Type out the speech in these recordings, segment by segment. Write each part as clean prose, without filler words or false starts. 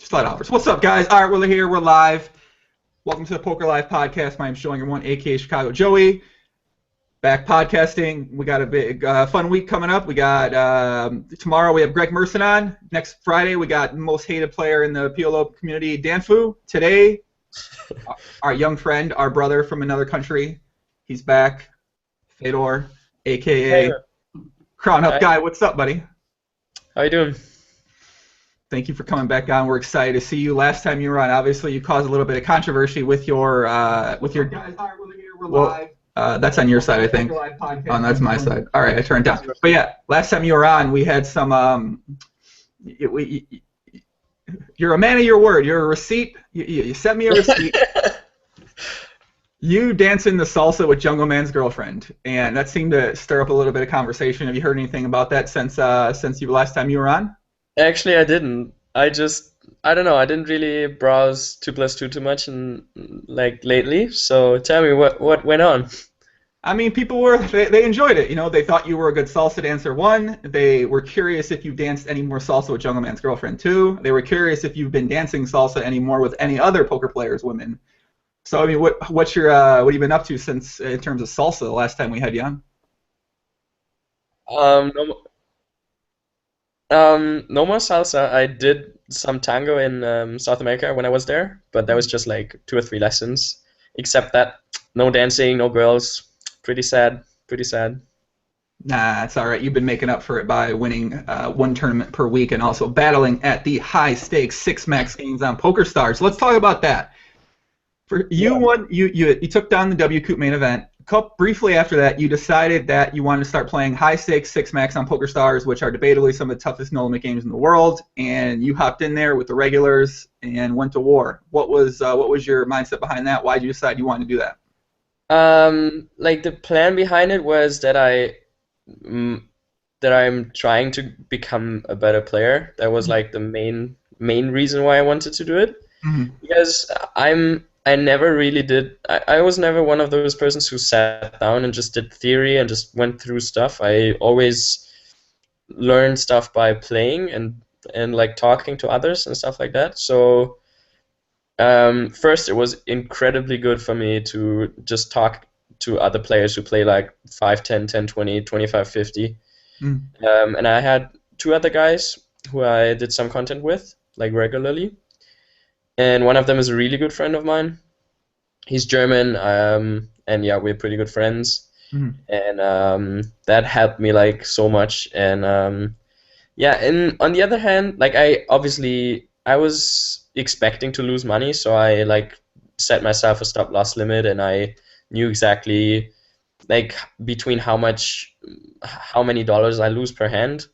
Slide offers. What's up, guys? All right, we're here. We're live. Welcome to the Poker Live podcast. My name's Showing Everyone, aka Chicago Joey. Back podcasting. We got a big fun week coming up. We got tomorrow we have Greg Merson on. Next Friday we got most hated player in the PLO community, Danfu. Today, our young friend, our brother from another country, he's back. Fedor, aka CrownUpGuy. What's up, buddy? How you doing? Thank you for coming back on. We're excited to see you. Last time you were on, obviously you caused a little bit of controversy with your guys. We're live. That's on your side, I think. Oh, that's my side. All right, I turned it down. But yeah, last time you were on, we had some. You're a man of your word. You're a receipt. You sent me a receipt. You dancing the salsa with Jungle Man's girlfriend, and that seemed to stir up a little bit of conversation. Have you heard anything about that since you last time you were on? Actually, I didn't. I don't know. I didn't really browse 2+2 too much lately. So tell me what went on. I mean, people they enjoyed it. You know, they thought you were a good salsa dancer. One, they were curious if you danced any more salsa with Jungle Man's girlfriend. Two, they were curious if you've been dancing salsa anymore with any other poker players, women. So I mean, what have you been up to since in terms of salsa the last time we had you on? No more salsa. I did some tango in South America when I was there, but that was just like 2 or 3 lessons. Except that, no dancing, no girls. Pretty sad. Pretty sad. Nah, it's all right. You've been making up for it by winning one tournament per week and also battling at the high-stakes 6-max games on Pokerstars. Let's talk about that. For you took down the W Coop main event. Briefly after that, you decided that you wanted to start playing high-stakes 6-max on Pokerstars, which are debatably some of the toughest no-limit games in the world, and you hopped in there with the regulars and went to war. What was your mindset behind that? Why did you decide you wanted to do that? Like the plan behind it was that I'm trying to become a better player. That was like the main reason why I wanted to do it. Mm-hmm. Because I never really did. I was never one of those persons who sat down and just did theory and just went through stuff. I always learned stuff by playing and like talking to others and stuff like that. So first, it was incredibly good for me to just talk to other players who play like 5, 10, 10, 20, 25, 50. Mm. And I had 2 other guys who I did some content with, like regularly. And one of them is a really good friend of mine. He's German, and yeah, we're pretty good friends. Mm. And that helped me like so much. And yeah, and on the other hand, like I was expecting to lose money, so I like set myself a stop loss limit, and I knew exactly like between how many dollars I lose per hand.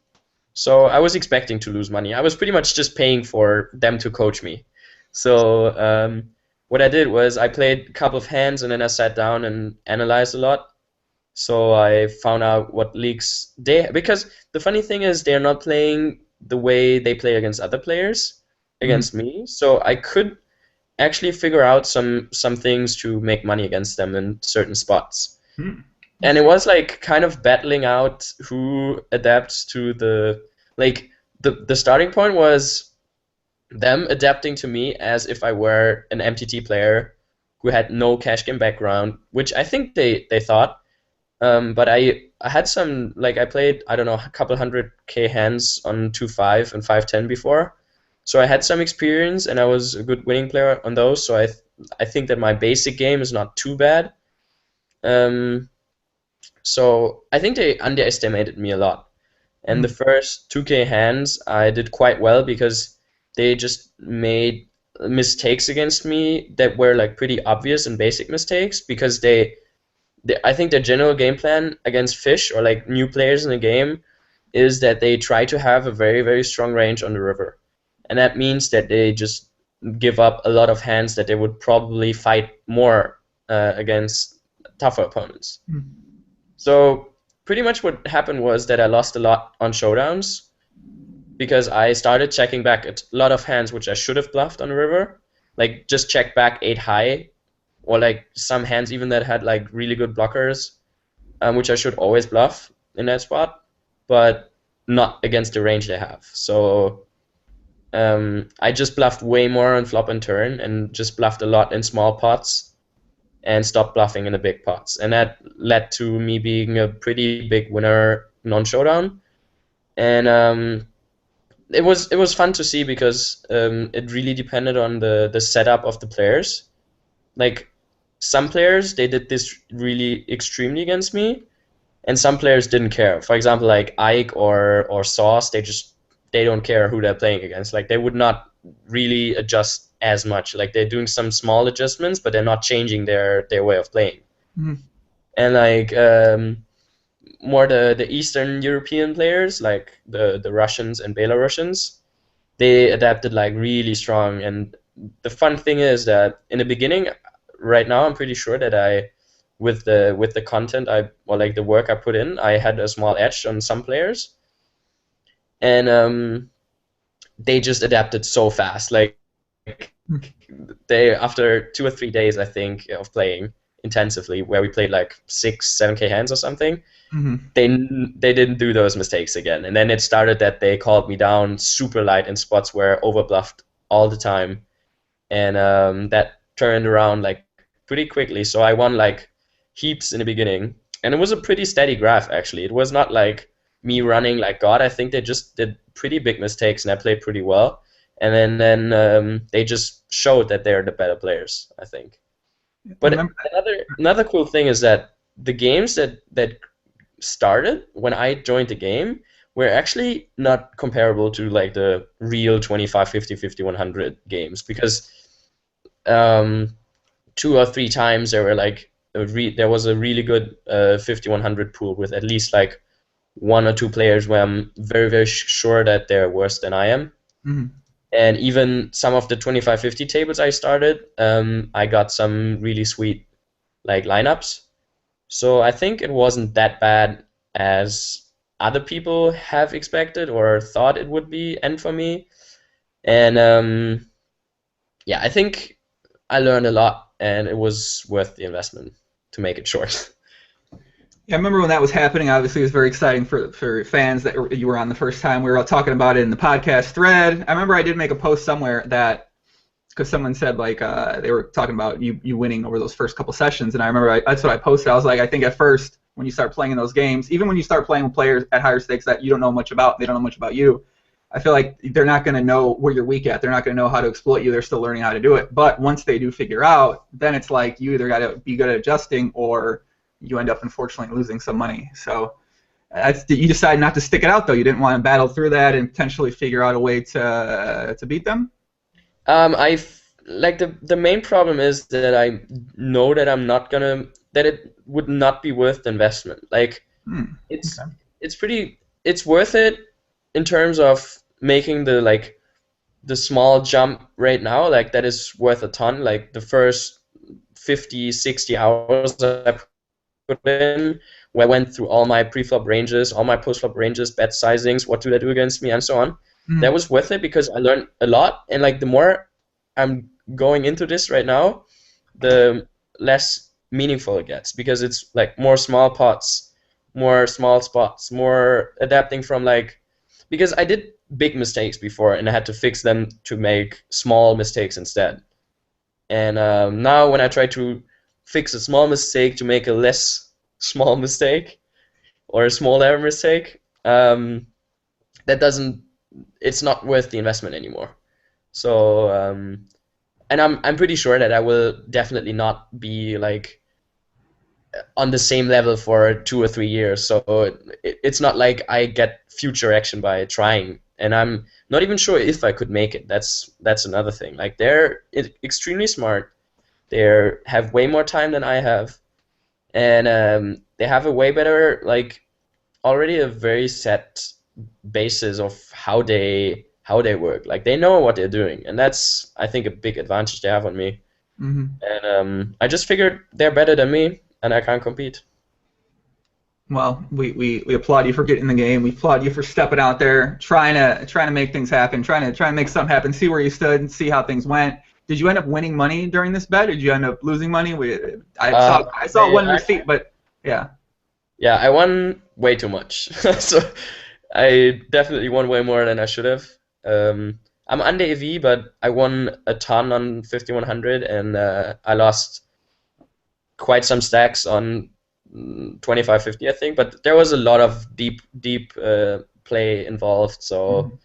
So I was expecting to lose money. I was pretty much just paying for them to coach me. So what I did was I played a couple of hands, and then I sat down and analyzed a lot. So I found out what leagues because the funny thing is they're not playing the way they play against other players against me. So I could actually figure out some things to make money against them in certain spots. And it was like kind of battling out who adapts to the starting point was them adapting to me as if I were an MTT player who had no cash game background, which I think they thought. But I had some, like I played, I don't know, a couple 100K hands on 2-5 and 5-10 before. So I had some experience, and I was a good winning player on those. So I think that my basic game is not too bad. So I think they underestimated me a lot. And the first 2K hands I did quite well because they just made mistakes against me that were like pretty obvious and basic mistakes, because I think their general game plan against fish or like new players in the game is that they try to have a very, very strong range on the river. And that means that they just give up a lot of hands that they would probably fight more against tougher opponents. So pretty much what happened was that I lost a lot on showdowns because I started checking back a lot of hands which I should have bluffed on the river. Like just check back 8 high, or like some hands even that had like really good blockers, which I should always bluff in that spot, but not against the range they have. So I just bluffed way more on flop and turn, and just bluffed a lot in small pots, and stopped bluffing in the big pots, and that led to me being a pretty big winner non-showdown. And it was fun to see, because it really depended on the setup of the players. Like, some players, they did this really extremely against me, and some players didn't care. For example, like Ike or Sauce, they don't care who they're playing against. Like, they would not really adjust as much. Like, they're doing some small adjustments, but they're not changing their way of playing. Mhm. And like more the Eastern European players, like the Russians and Belarusians, they adapted like really strong. And the fun thing is that in the beginning, right now, I'm pretty sure that with the content or like the work I put in, I had a small edge on some players, and they just adapted so fast. Like, they, after 2 or 3 days, I think, of playing intensively, where we played like 6-7K hands or something, they didn't do those mistakes again. And then it started that they called me down super light in spots where I overbluffed all the time, and that turned around like pretty quickly. So I won like heaps in the beginning, and it was a pretty steady graph actually. It was not like me running like God. I think they just did pretty big mistakes, and I played pretty well. And then they just showed that they're the better players, I think. But another cool thing is that the games that started when I joined the game were actually not comparable to like the real 25, 50, 50, 100 games, because 2 or 3 times there were like there was a really good 50, 100 pool with at least like 1 or 2 players where I'm very, very sure that they're worse than I am. And even some of the 25-50 tables I started, I got some really sweet like lineups. So I think it wasn't that bad as other people have expected or thought it would be, and for me. And yeah, I think I learned a lot, and it was worth the investment, to make it short. Yeah, I remember when that was happening. Obviously, it was very exciting for fans that you were on the first time. We were all talking about it in the podcast thread. I remember I did make a post somewhere that, because someone said like they were talking about you winning over those first couple sessions, and I remember that's what I posted. I was like, I think at first when you start playing in those games, even when you start playing with players at higher stakes that you don't know much about, they don't know much about you, I feel like they're not going to know where you're weak at. They're not going to know how to exploit you. They're still learning how to do it. But once they do figure out, then it's like you either got to be good at adjusting, or you end up unfortunately losing some money. So you decided not to stick it out, though. You didn't want to battle through that and potentially figure out a way to beat them. Like the main problem is that I know that that it would not be worth the investment. Like, it's worth it in terms of making the small jump right now. Like, that is worth a ton. Like, the first 50, 60 hours I put in, where I went through all my pre-flop ranges, all my post-flop ranges, bet sizings, what do they do against me, and so on. That was worth it because I learned a lot, and like the more I'm going into this right now, the less meaningful it gets, because it's like more small pots, more small spots, more adapting from like, because I did big mistakes before and I had to fix them to make small mistakes instead. And now when I try to fix a small mistake to make a less small mistake or a smaller mistake, it's not worth the investment anymore. So and I'm pretty sure that I will definitely not be like on the same level for 2 or 3 years. So it's not like I get future action by trying, and I'm not even sure if I could make it. That's another thing. Like, they're extremely smart. They have way more time than I have, and they have a way better, like, already a very set basis of how they work. Like, they know what they're doing, and that's, I think, a big advantage they have on me. And I just figured they're better than me, and I can't compete. Well, we applaud you for getting in the game. We applaud you for stepping out there, trying to make things happen, trying to make something happen, see where you stood, and see how things went. Did you end up winning money during this bet, or did you end up losing money? I saw one receipt, but yeah. Yeah, I won way too much. So I definitely won way more than I should have. I'm under EV, but I won a ton on 5100, and I lost quite some stacks on 2550, I think. But there was a lot of deep play involved. So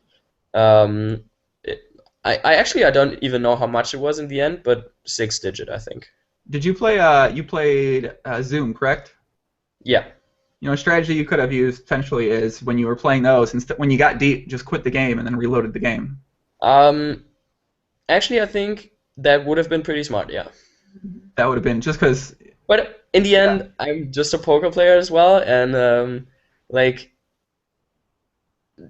um, it, I actually I don't even know how much it was in the end, but 6 digit, I think. Did you play? You played Zoom, correct? Yeah. You know, a strategy you could have used potentially is when you were playing those, instead when you got deep, just quit the game and then reloaded the game. Um, Actually, I think that would have been pretty smart. Yeah. That would have been just because. But in the Yeah. end, I'm just a poker player as well, and like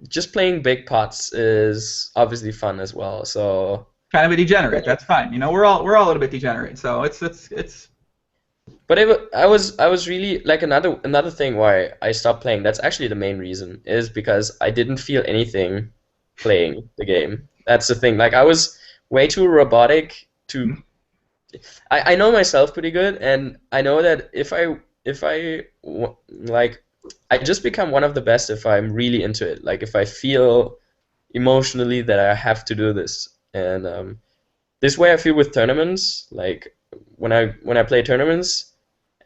just playing big pots is obviously fun as well. So, Kind of a degenerate. That's fine. You know, we're all a little bit degenerate. So it's. but I was really like another thing why I stopped playing. That's actually the main reason is because I didn't feel anything playing the game. That's the thing. Like I was way too robotic to. I know myself pretty good, and I know that like I just become one of the best if I'm really into it. Like if I feel emotionally that I have to do this, and this way I feel with tournaments. Like when I play tournaments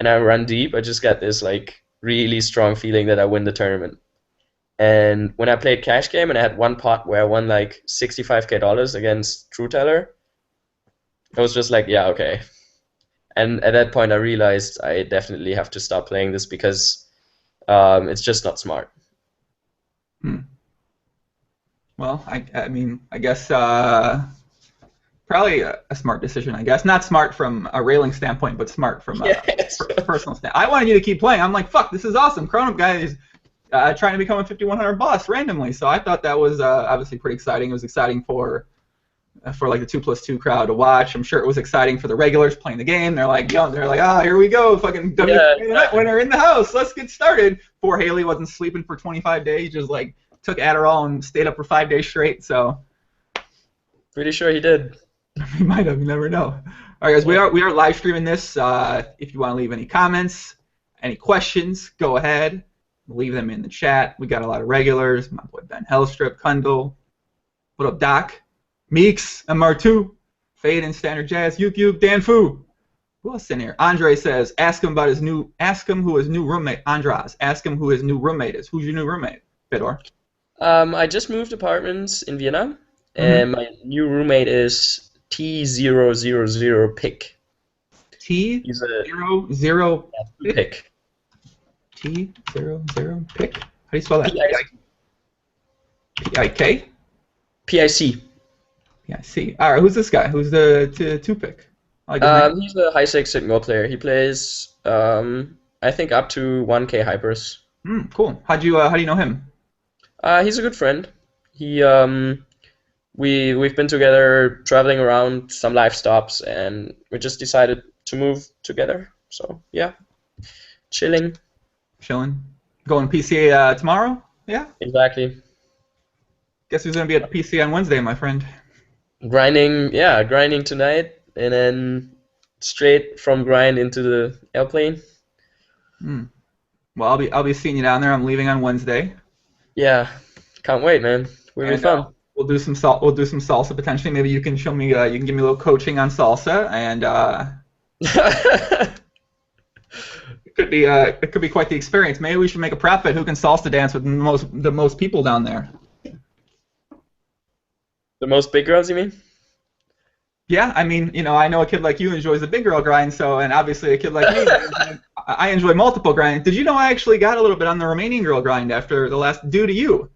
and I run deep, I just get this like really strong feeling that I win the tournament. And when I played cash game and I had one pot where I won like $65K against True Teller, I was just like, yeah, okay. And at that point, I realized I definitely have to stop playing this because it's just not smart. Hmm. Well, I mean, I guess probably a smart decision. I guess not smart from a railing standpoint, but smart from a Yes. personal standpoint. I wanted you to keep playing. I'm like, fuck, this is awesome. CrownUpGuy is trying to become a 5100 boss randomly. So I thought that was obviously pretty exciting. It was exciting for like the 2+2 crowd to watch. I'm sure it was exciting for the regulars playing the game. They're like, ah, here we go, fucking Yeah. winner in the house. Let's get started. Poor Haley wasn't sleeping for 25 days. Just like took Adderall and stayed up for 5 days straight. So Pretty sure he did. we might have. You never know. All right, guys, we are live streaming this. If you want to leave any comments, any questions, go ahead. Leave them in the chat. We got a lot of regulars. My boy Ben Hellstrip, Kundal. What up, Doc? Meeks, MR2, Fade and Standard Jazz, Yuk, Dan Fu. Who else in here? Andre says, ask him who his new roommate, Andras. Ask him who his new roommate is. Who's your new roommate, Fedor? I just moved apartments in Vienna, and my new roommate is T000 Pick. He's a T00 pick. T00 Pick? How do you spell that? P-I-K? PIC. Yeah, I see. All right, who's this guy? Who's the two pick? I like his name. He's a high stakes signal player. He plays, I think, up to 1K hypers. Cool. How do you know him? He's a good friend. We've been together traveling around some live stops, and we just decided to move together. So yeah, chilling. Going PCA tomorrow? Yeah. Exactly. Guess who's gonna be at PCA on Wednesday, my friend? Grinding tonight, and then straight from grind into the airplane. Well, I'll be seeing you down there. I'm leaving on Wednesday. Yeah, can't wait, man. Will be fun. We'll do some salsa potentially. Maybe you can show me. You can give me a little coaching on salsa, and it could be quite the experience. Maybe we should make a prop bet who can salsa dance with the most people down there. The most big girls, you mean? Yeah, I mean, I know a kid like you enjoys the big girl grind, and obviously a kid like me, I enjoy multiple grinds. Did you know I actually got a little bit on the Romanian girl grind after the last due to you?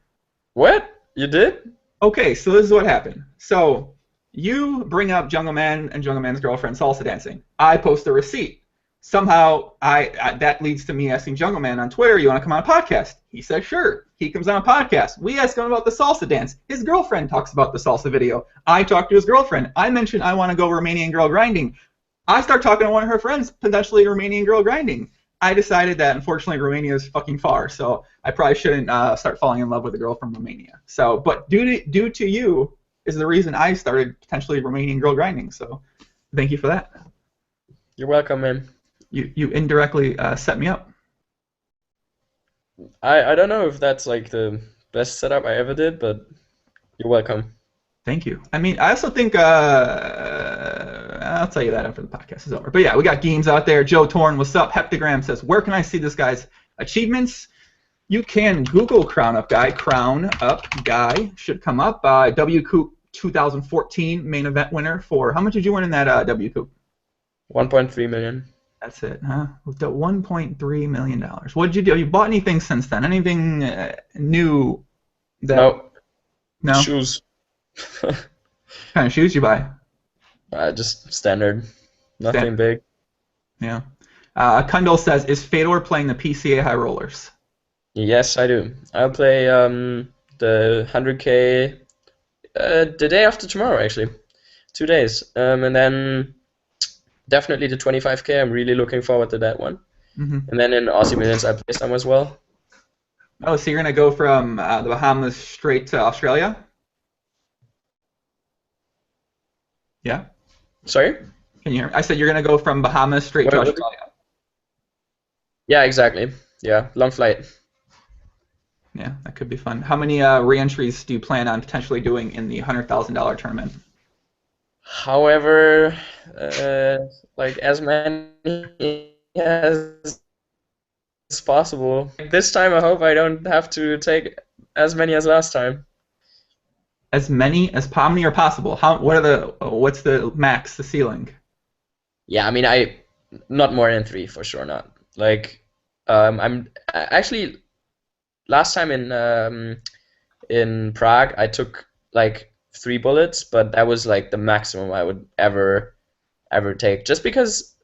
What? You did? Okay, so this is what happened. So you bring up Jungle Man and Jungle Man's girlfriend salsa dancing. I post a receipt. Somehow that leads to me asking Jungle Man on Twitter, you want to come on a podcast? He says sure. He comes on a podcast. We ask him about the salsa dance. His girlfriend talks about the salsa video. I talk to his girlfriend. I mention I want to go Romanian girl grinding. I start talking to one of her friends, potentially Romanian girl grinding. I decided that unfortunately Romania is fucking far, so I probably shouldn't start falling in love with a girl from Romania. So, but due to you is the reason I started potentially Romanian girl grinding. So, thank you for that. You're welcome, man. You indirectly set me up. I don't know if that's like the best setup I ever did, but you're welcome. Thank you. I mean, I also think I'll tell you that after the podcast is over. But yeah, we got games out there. Joe Torn, what's up? Heptagram says, where can I see this guy's achievements? You can Google CrownUpGuy. CrownUpGuy should come up. W Coop 2014 main event winner for how much did you win in that W Coop? 1.3 million. That's it, huh? With the $1.3 million. What did you do? You bought anything since then? Anything new? No. Shoes. What kind of shoes you buy? Just standard. Nothing big. Yeah. Kundal says, is Fedor playing the PCA High Rollers? Yes, I do. I'll play the 100K the day after tomorrow, actually. 2 days. And then definitely the 25K. I'm really looking forward to that one. Mm-hmm. And then in Aussie Millions, I play some as well. Oh, so you're going to go from the Bahamas straight to Australia? Yeah? Sorry? Can you hear me? I said you're going to go from Bahamas straight to Australia. Yeah, exactly. Yeah, long flight. Yeah, that could be fun. How many re-entries do you plan on potentially doing in the $100,000 tournament? However, like as many as possible. This time I hope I don't have to take as many as last time. As many as how many are possible? What's the max, the ceiling? Yeah, I mean not more than 3 for sure not. Like I'm actually last time in Prague I took like 3 bullets, but that was like the maximum I would ever take, just because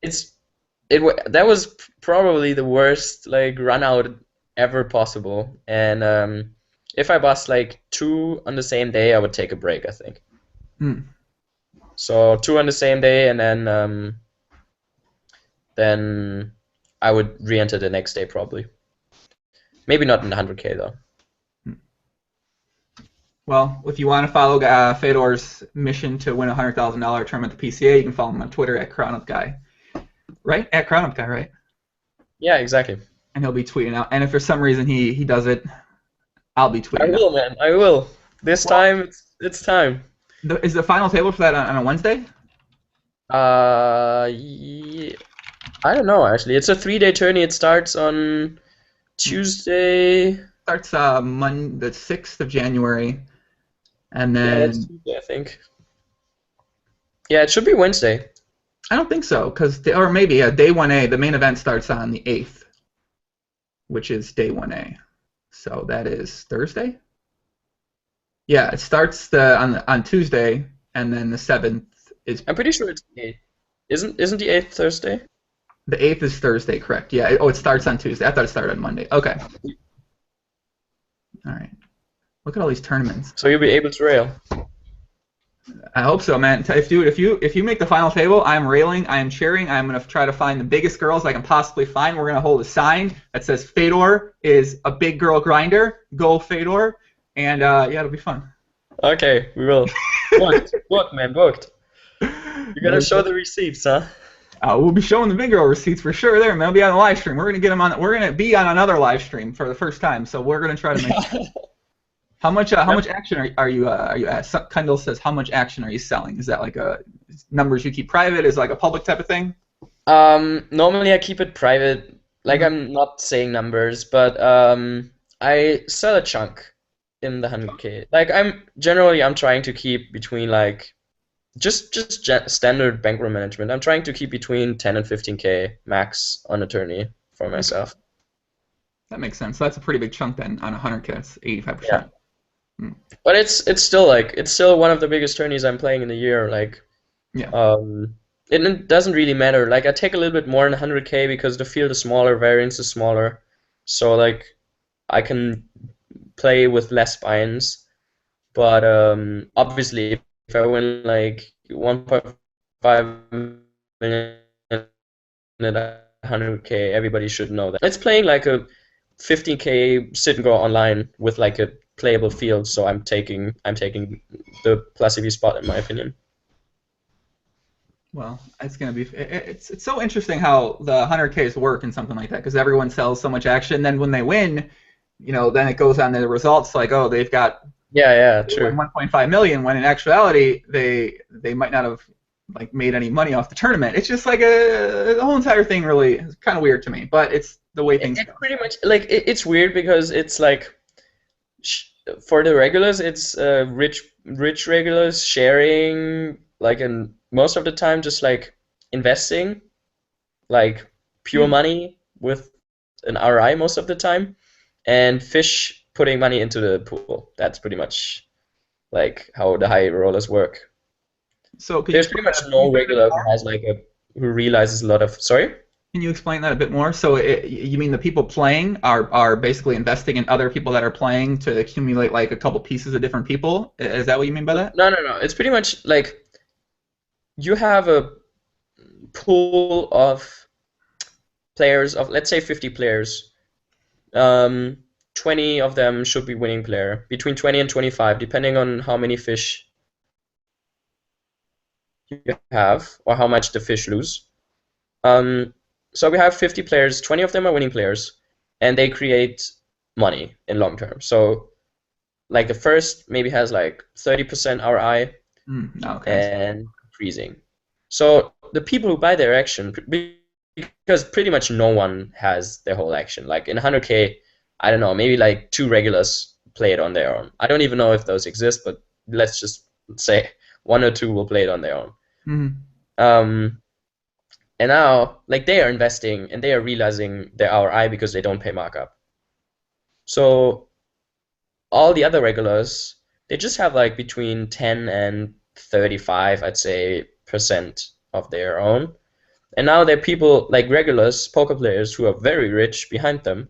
that was probably the worst like run out ever possible. And if I bust like 2 on the same day, I would take a break, I think. So 2 on the same day, and then I would re-enter the next day probably. Maybe not in the 100K though. Well, if you want to follow Fedor's mission to win a $100,000 tournament at the PCA, you can follow him on Twitter at CrownUpGuy. Right? At CrownUpGuy, right? Yeah, exactly. And he'll be tweeting out. And if for some reason he does it, I'll be tweeting out. I will, man. I will. This time, it's time. Is the final table for that on a Wednesday? Yeah, I don't know, actually. It's a 3-day tourney. It starts on Tuesday. Starts the 6th of January. And then... Yeah, Tuesday, I think. Yeah, it should be Wednesday. I don't think so, or maybe, day 1A, the main event starts on the 8th, which is day 1A. So that is Thursday? Yeah, it starts on Tuesday, and then the 7th is... I'm pretty sure it's the 8th. Isn't the 8th Thursday? The 8th is Thursday, correct. Yeah, it starts on Tuesday. I thought it started on Monday. Okay. All right. Look at all these tournaments. So you'll be able to rail. I hope so, man. If you make the final table, I'm railing, I am cheering. I'm gonna try to find the biggest girls I can possibly find. We're gonna hold a sign that says Fedor is a big girl grinder. Go Fedor, and yeah, it'll be fun. Okay, we will. Booked, man, booked. You gotta show the receipts, huh? We'll be showing the big girl receipts for sure. There, man. We'll be on the live stream. We're gonna get them on. We're gonna be on another live stream for the first time, so we're gonna try to make. How much action are you at? Kundal says, how much action are you selling? Is that like numbers you keep private? Is it like a public type of thing? Normally I keep it private. Like I'm not saying numbers, but I sell a chunk in the 100K. Like I'm trying to keep between like just standard bankroll management. I'm trying to keep between 10 and 15K max on a tourney for myself. That makes sense. So that's a pretty big chunk then on 100K. That's 85%. Yeah. But it's still one of the biggest tourneys I'm playing in the year. Like, yeah. It doesn't really matter. Like I take a little bit more in 100K because the field is smaller, variance is smaller, so like I can play with less binds. But obviously, if I win like 1.5 million at 100K, everybody should know that. It's playing like a 15K sit and go online with like a playable field, so I'm taking the plus EV spot in my opinion. Well, it's gonna be it's so interesting how the 100Ks work in something like that, because everyone sells so much action. Then when they win, then it goes on to the results like, oh, they've got Yeah, They won true. 1.5 million when in actuality they might not have like made any money off the tournament. It's just like the whole entire thing really is kind of weird to me, but it's the way things It's go. pretty much like it's weird because it's like sh for the regulars, it's rich regulars sharing like and most of the time just like investing like pure Hmm. money with an RI most of the time, and fish putting money into the pool. That's pretty much like how the high rollers work. So could you There's pretty explain much that? Can you no explain that a bit regular who more? has like a who realizes a lot of sorry. Can you explain that a bit more? So you mean the people playing are basically investing in other people that are playing to accumulate like a couple pieces of different people? Is that what you mean by that? No. It's pretty much like you have a pool of players of let's say 50 players. Um, 20 of them should be winning player, between 20 and 25, depending on how many fish you have or how much the fish lose. Um, so we have 50 players, 20 of them are winning players, and they create money in long term. So like the first maybe has like 30% RI Okay. and increasing. So the people who buy their action, because pretty much no one has their whole action. Like in 100K, I don't know, maybe like two regulars play it on their own. I don't even know if those exist, but let's just say one or two will play it on their own. Mm-hmm. Um, and now, like they are investing and they are realizing their RI because they don't pay markup. So all the other regulars, they just have like between 10 and 35, I'd say, percent of their own. And now there are people like regulars, poker players who are very rich behind them,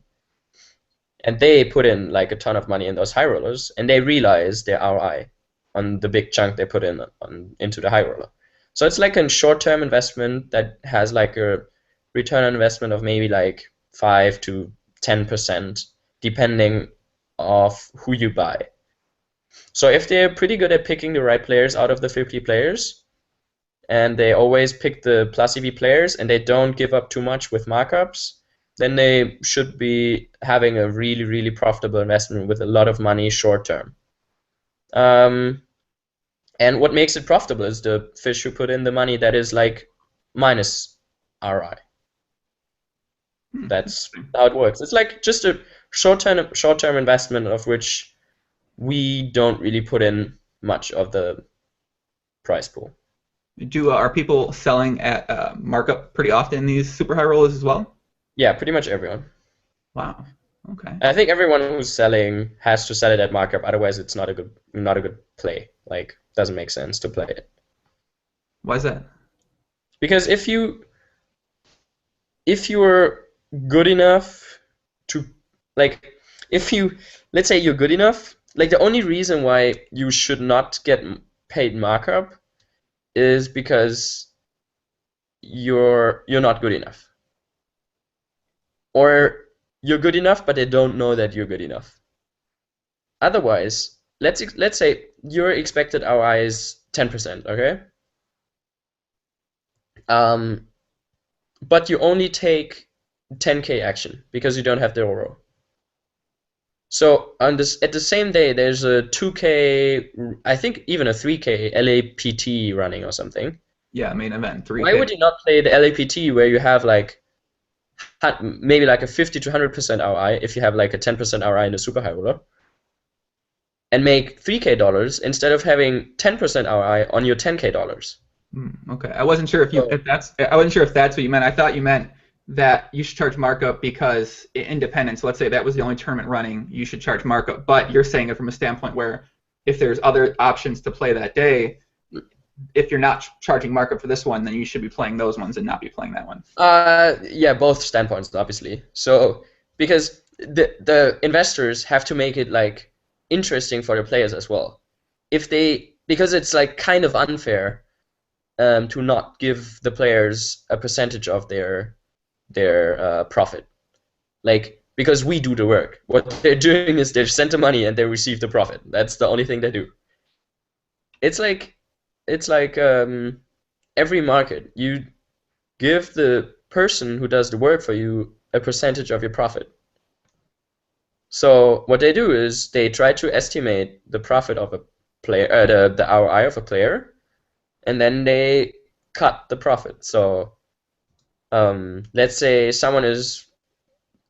and they put in like a ton of money in those high rollers, and they realize their RI on the big chunk they put in into the high roller. So it's like a short-term investment that has like a return on investment of maybe like 5 to 10%, depending of who you buy. So if they're pretty good at picking the right players out of the 50 players, and they always pick the plus EV players and they don't give up too much with markups, then they should be having a really, really profitable investment with a lot of money short term. Um, and what makes it profitable is the fish who put in the money that is like minus RI. That's Interesting. how it works. It's like just a short term investment of which we don't really put in much of the prize pool. Are people selling at markup pretty often in these super high rollers as well? Yeah, pretty much everyone. Wow. Okay. I think everyone who's selling has to sell it at markup, otherwise it's not a good play. Like doesn't make sense to play it. Why is that? Because if you're good enough to like if you let's say you're good enough, like the only reason why you should not get paid markup is because you're not good enough. Or you're good enough but they don't know that you're good enough. Otherwise, let's say your expected ROI is 10%, okay? Um, but you only take 10K action because you don't have the Oro. So on this at the same day, there's a 2K, I think even a 3K LAPT running or something. Yeah, main event, Why 3K. would you not play the LAPT where you have like maybe like a 50 to 100% ROI if you have like a 10% ROI in a super high roller and make 3K dollars instead of having 10% ROI on your 10K dollars? Okay. I wasn't sure So I wasn't sure if that's what you meant. I thought you meant that you should charge markup because independence, let's say that was the only tournament running, you should charge markup. But you're saying it from a standpoint where if there's other options to play that day, if you're not charging markup for this one, then you should be playing those ones and not be playing that one. Yeah, both standpoints, obviously. So because the investors have to make it like interesting for the players as well. If they because it's like kind of unfair to not give the players a percentage of their profit. Like because we do the work. What they're doing is they've sent the money and they receive the profit. That's the only thing they do. It's like it's like every market. You give the person who does the work for you a percentage of your profit. So what they do is they try to estimate the profit of a player, the ROI of a player, and then they cut the profit. So let's say someone is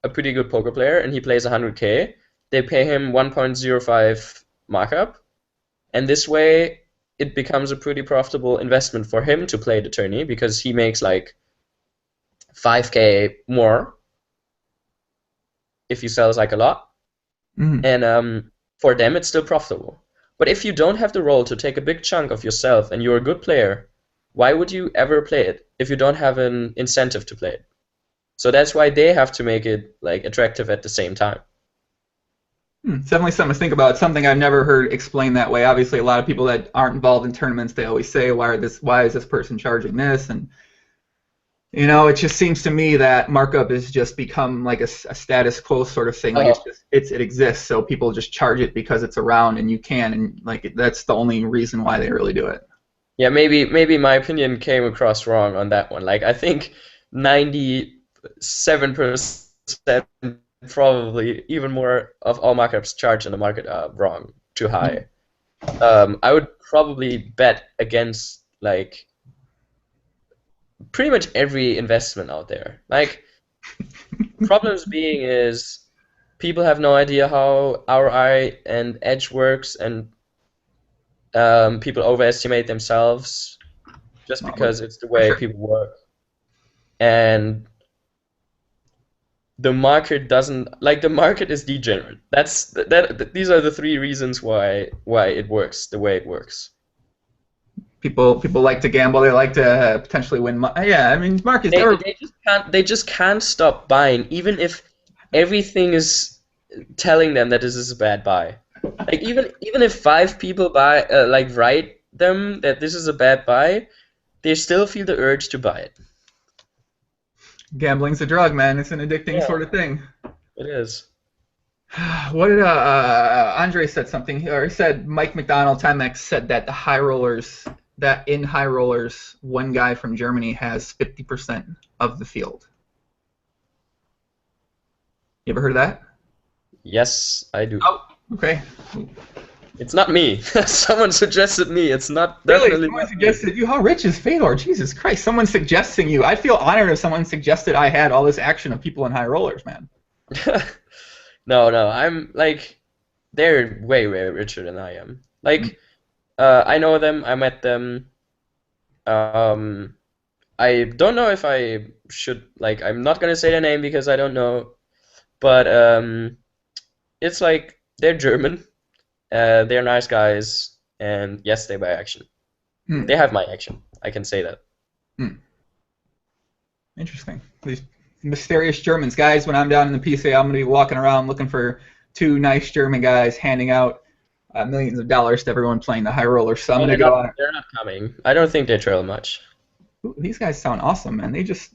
a pretty good poker player and he plays 100K, they pay him 1.05 markup, and this way it becomes a pretty profitable investment for him to play the tourney because he makes like 5K more if he sells like a lot, and for them it's still profitable. But if you don't have the role to take a big chunk of yourself and you're a good player, why would you ever play it if you don't have an incentive to play it? So that's why they have to make it like attractive at the same time. It's definitely something to think about. It's something I've never heard explained that way. Obviously, a lot of people that aren't involved in tournaments, they always say, why is this person charging this? And it just seems to me that markup has just become like a status quo sort of thing. Like it exists, so people just charge it because it's around and you can, and like that's the only reason why they really do it. Yeah, maybe my opinion came across wrong on that one. Like I think 97%, probably even more of all markups charged in the market are wrong, too high. I would probably bet against like pretty much every investment out there. Like problems being is people have no idea how ROI and edge works, and people overestimate themselves just because it's the way people work. And the market the market is degenerate. These are the three reasons why it works the way it works. People like to gamble. They like to potentially win money. Yeah, I mean, markets. They just can't stop buying, even if everything is telling them that this is a bad buy. Like even if 5 people buy write them that this is a bad buy, they still feel the urge to buy it. Gambling's a drug, man. It's an addicting sort of thing. It is. What did Andre said something, or he said Mike McDonald, Timex, said that in high rollers, one guy from Germany has 50% of the field. You ever heard of that? Yes, I do. Oh, okay. It's not me. Someone suggested me. It's not really? Definitely Someone suggested you. How rich is Fedor? Jesus Christ! Someone suggesting you. I'd feel honored if someone suggested I had all this action of people in high rollers, man. No. I'm like, they're way richer than I am. Like, I know them. I met them. I don't know if I should. Like, I'm not gonna say their name because I don't know. But it's like they're German. They're nice guys, and yes, they buy action. They have my action. I can say that. Interesting. These mysterious Germans. Guys, when I'm down in the PCA, I'm going to be walking around looking for 2 nice German guys handing out millions of dollars to everyone playing the high roller. So I'm going to go on. They're not coming. I don't think they trail much. Ooh, these guys sound awesome, man. They just.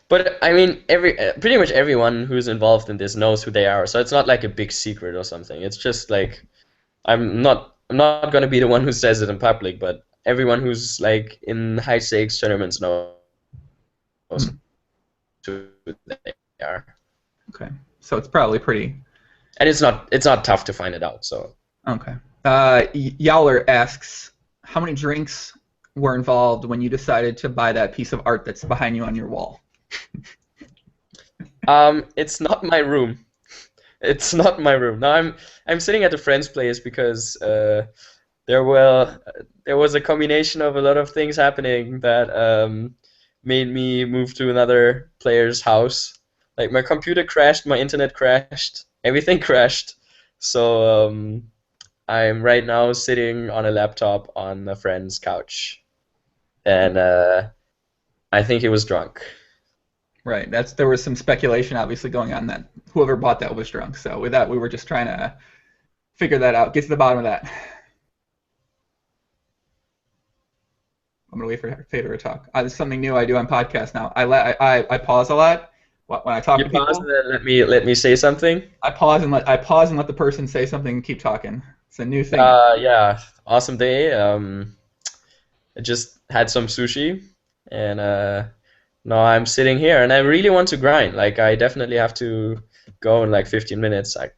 But I mean, pretty much everyone who's involved in this knows who they are, so it's not like a big secret or something. It's just like I'm not gonna be the one who says it in public, but everyone who's like in high stakes tournaments knows who they are. Okay, so it's probably pretty. And it's not tough to find it out. So. Okay. Yowler asks, how many drinks were involved when you decided to buy that piece of art that's behind you on your wall? It's not my room. It's not my room. No, I'm sitting at a friend's place because there was a combination of a lot of things happening that made me move to another player's house. Like my computer crashed, my internet crashed, everything crashed. So I'm right now sitting on a laptop on a friend's couch, and I think he was drunk. Right. There was some speculation obviously going on that whoever bought that was drunk. So with that, we were just trying to figure that out, get to the bottom of that. I'm gonna wait for Fedor to talk. This is something new I do on podcasts now. I pause a lot when I talk to people. Pause and then let me say something. I pause and let the person say something and keep talking. It's a new thing. Yeah, awesome day. I just had some sushi, and now I'm sitting here, and I really want to grind. Like I definitely have to go in like 15 minutes. Like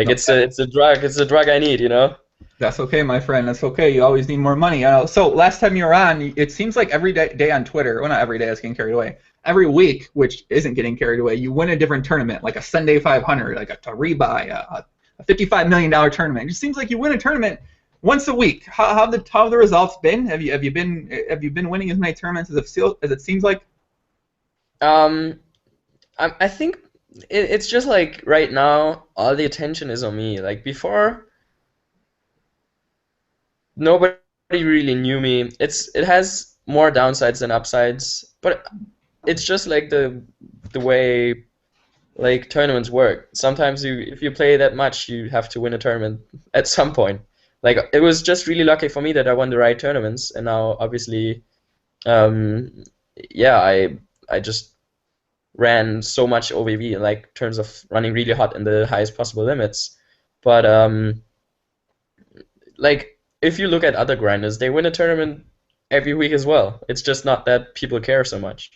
No, it's a drug. It's a drug I need, you know. that's okay, my friend. That's okay. You always need more money. So last time you were on, it seems like every day on Twitter, well, not every day, I was getting carried away. Every week, which isn't getting carried away, you win a different tournament, like a Sunday 500, like a rebuy, a $55 million tournament. It just seems like you win a tournament once a week. How have the results been? Have you been winning as many tournaments as it seems like? I think it's just like right now, all the attention is on me. Like before, nobody really knew me. It has more downsides than upsides, but it's just like the way like tournaments work. Sometimes if you play that much, you have to win a tournament at some point. Like it was just really lucky for me that I won the right tournaments, and now obviously, um, yeah, I just ran so much OVV in like terms of running really hot in the highest possible limits. But like if you look at other grinders, they win a tournament every week as well. It's just not that people care so much.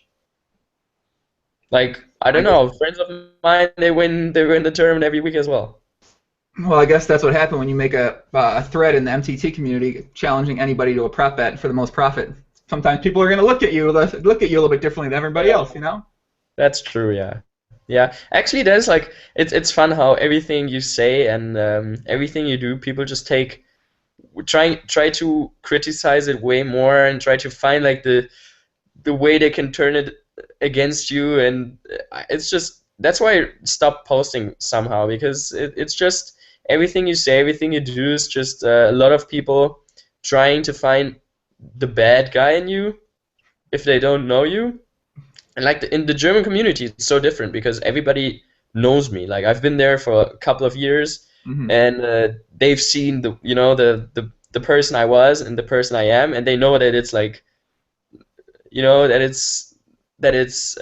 Like I I don't guess, know, friends of mine they win the tournament every week as well. well, I guess that's what happened when you make a thread in the MTT community challenging anybody to a prop bet for the most profit. Sometimes people are going to look at you a little bit differently than everybody Yeah. else, you know? That's true, yeah. Yeah, actually, there's like it's fun how everything you say and everything you do, people just try to criticize it way more and try to find like the way they can turn it against you, and it's just that's why I stopped posting somehow because it's just everything you say, everything you do is just a lot of people trying to find the bad guy in you if they don't know you. And like in the German community, it's so different because everybody knows me. Like I've been there for a couple of years, Hmm. and they've seen the person I was and the person I am, and they know that it's like that it's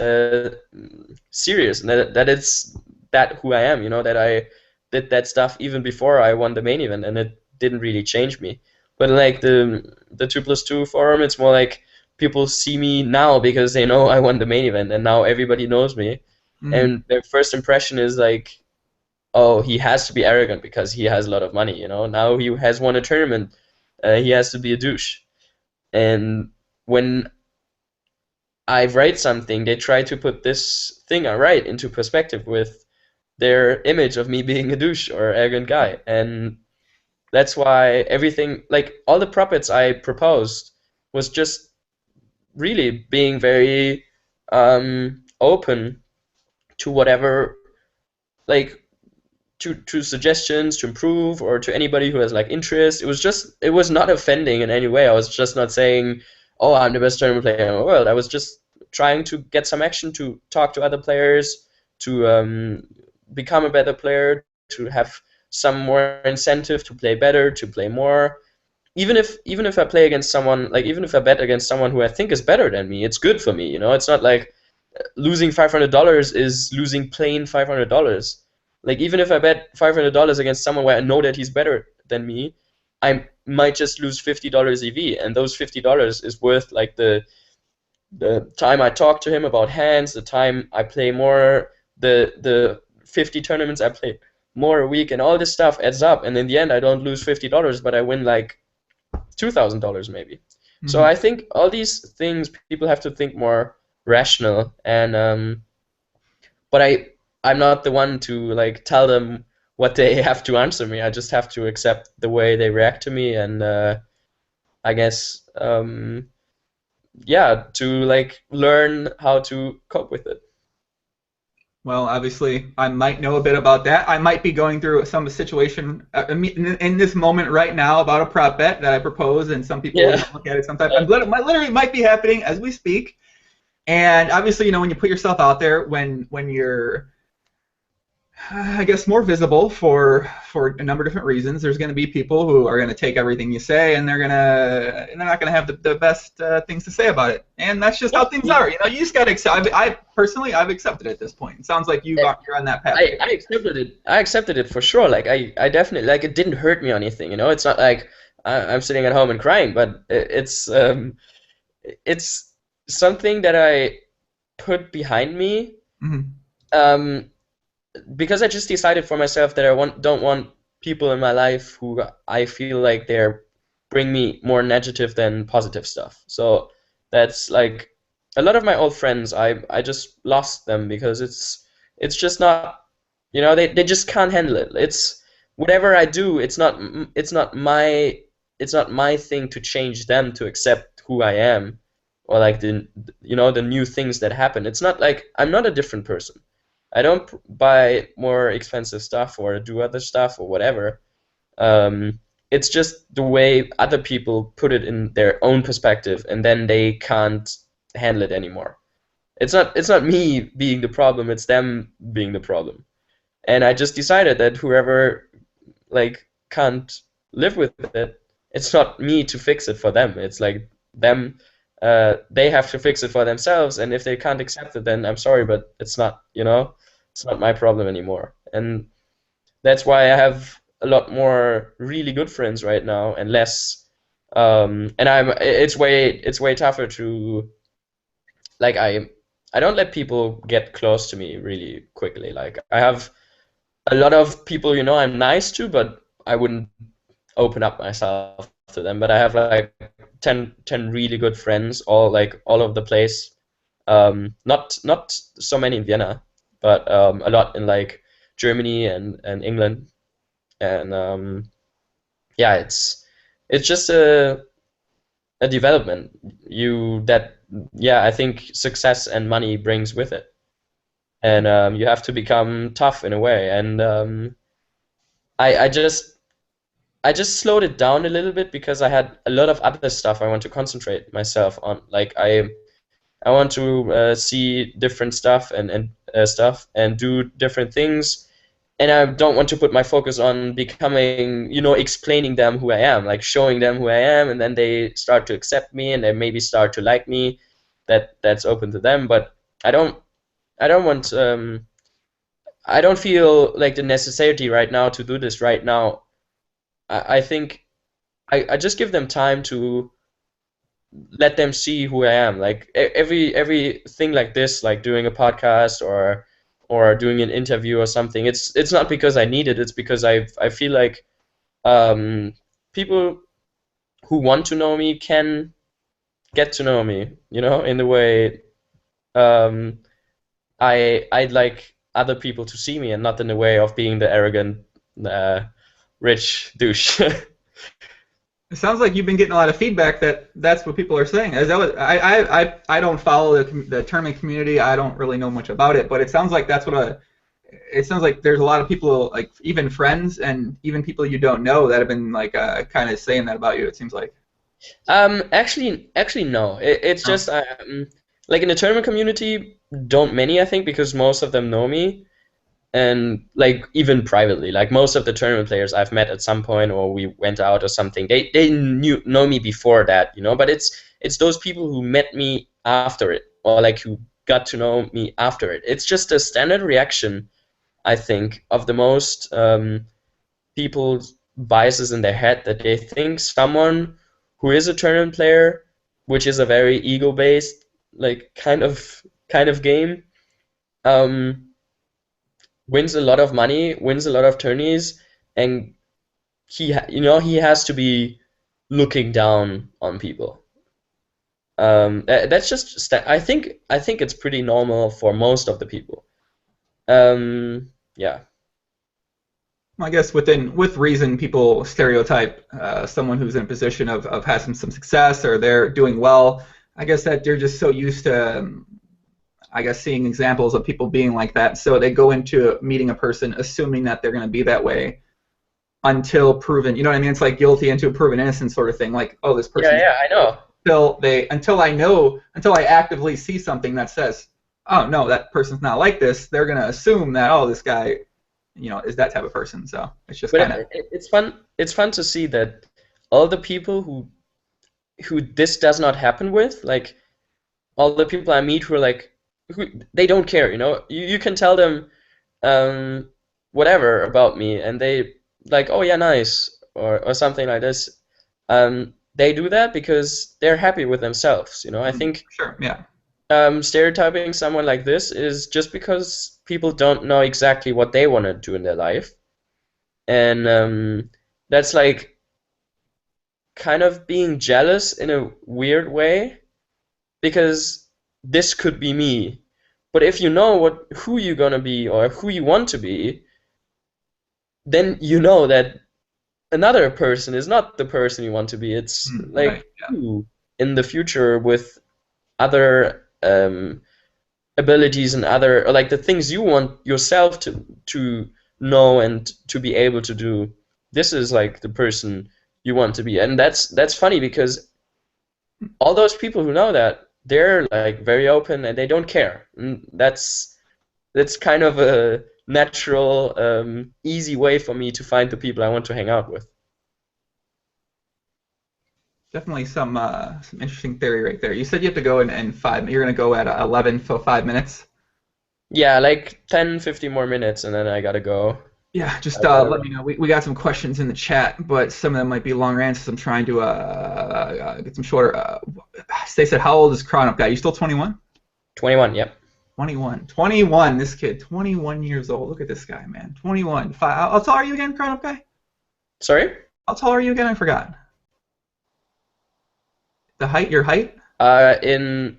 serious and that it's that who I am. You know that I did that stuff even before I won the main event, and it didn't really change me. But like the 2+2 forum, it's more like people see me now because they know I won the main event, and now everybody knows me, Hmm. and their first impression is like, oh, he has to be arrogant because he has a lot of money. Now he has won a tournament, he has to be a douche. And when I write something, they try to put this thing I write into perspective with their image of me being a douche or arrogant guy. And that's why everything, like all the puppets I proposed, was just really being very open to whatever, like to suggestions to improve or to anybody who has like interest. It was not offending in any way. I was just not saying, oh, I'm the best tournament player in the world. I was just trying to get some action, to talk to other players, to become a better player, to have some more incentive to play better, to play more. Even if I play against someone, like even if I bet against someone who I think is better than me, it's good for me. It's not like losing $500 is losing plain $500. Like even if I bet $500 against someone where I know that he's better than me, I might just lose $50 EV, and those $50 is worth like the time I talk to him about hands, the time I play more, the 50 tournaments I play more a week, and all this stuff adds up. And in the end, I don't lose $50, but I win like $2,000 maybe. So Hmm. I think all these things people have to think more rational, and but I'm not the one to like tell them what they have to answer me. I just have to accept the way they react to me, and I guess yeah, to like learn how to cope with it. Well, obviously, I might know a bit about that. I might be going through some situation in this moment right now about a prop bet that I propose, and some people Yeah. look at it sometimes. Literally might be happening as we speak. And obviously, when you put yourself out there, when you're I guess more visible for a number of different reasons. There's going to be people who are going to take everything you say, and they're not going to have the best things to say about it. And that's just how things are. You just got to accept. I personally, I've accepted it at this point. It sounds like you're on that path too. I accepted it. I accepted it for sure. Like I definitely like it didn't hurt me or anything. It's not like I'm sitting at home and crying, but it's something that I put behind me. Hmm. Um, because I just decided for myself that don't want people in my life who I feel like they're bring me more negative than positive stuff. So that's like a lot of my old friends. I just lost them because it's just not, they just can't handle it. It's whatever I do. It's not my thing to change them to accept who I am, or like the new things that happen. It's not like I'm not a different person. I don't buy more expensive stuff or do other stuff or whatever. It's just the way other people put it in their own perspective, and then they can't handle it anymore. It's not me being the problem, it's them being the problem. And I just decided that whoever like can't live with it, it's not me to fix it for them. It's like them, they have to fix it for themselves, and if they can't accept it, then I'm sorry, but it's not my problem anymore. And that's why I have a lot more really good friends right now, and less. And it's way tougher to, like, I don't let people get close to me really quickly. Like, I have a lot of people, I'm nice to, but I wouldn't open up myself to them. But I have like 10 really good friends, all over the place. Not so many in Vienna, but a lot in like Germany and England. And yeah, it's just a development you that yeah, I think success and money brings with it. And you have to become tough in a way. And I I just I just slowed it down a little bit because I had a lot of other stuff I want to concentrate myself on. Like, I want to see different stuff and do different things, and I don't want to put my focus on becoming, explaining them who I am, like showing them who I am, and then they start to accept me and they maybe start to like me. That's open to them, but I don't I don't want I don't feel like the necessity right now to do this right now. I think I just give them time to let them see who I am. Like, every thing like this, like doing a podcast or doing an interview or something. It's not because I need it. It's because I feel like um, people who want to know me can get to know me. In the way um, I'd like other people to see me, and not in the way of being the arrogant, uh, rich douche. It sounds like you've been getting a lot of feedback that that's what people are saying. Is that what I don't follow the tournament community. I don't really know much about it, but it sounds like that's what it sounds like there's a lot of people, like even friends and even people you don't know, that have been like kind of saying that about you. It seems like. Actually, no. It's Oh. just like in the tournament community, don't many, I think, because most of them know me. And like, even privately, like most of the tournament players I've met at some point, or we went out or something, they know me before that. But it's those people who met me after it, or like who got to know me after it. It's just a standard reaction, I think, of the most people's biases in their head, that they think someone who is a tournament player, which is a very ego-based, like, kind of game, um, wins a lot of money, wins a lot of tourneys, and he has to be looking down on people. That's just I think it's pretty normal for most of the people. Yeah. I guess with reason, people stereotype someone who's in a position of having some success or they're doing well. I guess that they're just so used to, I guess, seeing examples of people being like that. So they go into meeting a person assuming that they're going to be that way until proven. You know what I mean? It's like guilty until proven innocent sort of thing. Like, oh, this Yeah, person's yeah, I know. until I actively see something that says, oh no, that person's not like this. They're going to assume that, oh, this guy, is that type of person. So it's just But kind of. it's fun. It's fun to see that all the people who this does not happen with, like all the people I meet who are like, who they don't care. You can tell them um, whatever about me, and they like, oh yeah, nice, or something like this. They do that because they're happy with themselves. I think Sure, yeah. stereotyping someone like this is just because people don't know exactly what they want to do in their life, and that's like kind of being jealous in a weird way because this could be me. But if you know who you're gonna be or who you want to be, then you know that another person is not the person you want to be. It's Right. like you in the future with other abilities and other, or like the things you want yourself to know and to be able to do. This is like the person you want to be, and that's funny because all those people who know that, they're like very open and they don't care. And that's kind of a natural, easy way for me to find the people I want to hang out with. Definitely some interesting theory right there. You said you have to go in five. You're gonna go at 11 for 5 minutes. Yeah, like 10, 15 more minutes, and then I gotta go. Yeah, just I gotta let me know. We got some questions in the chat, but some of them might be longer answers. I'm trying to get some shorter. They said, how old is CrownUpGuy? You still 21? 21, yep. 21. 21. This kid, 21 years old. Look at this guy, man. 21. How tall are you again, CrownUpGuy? Sorry? How tall are you again? I forgot. The height, your height? In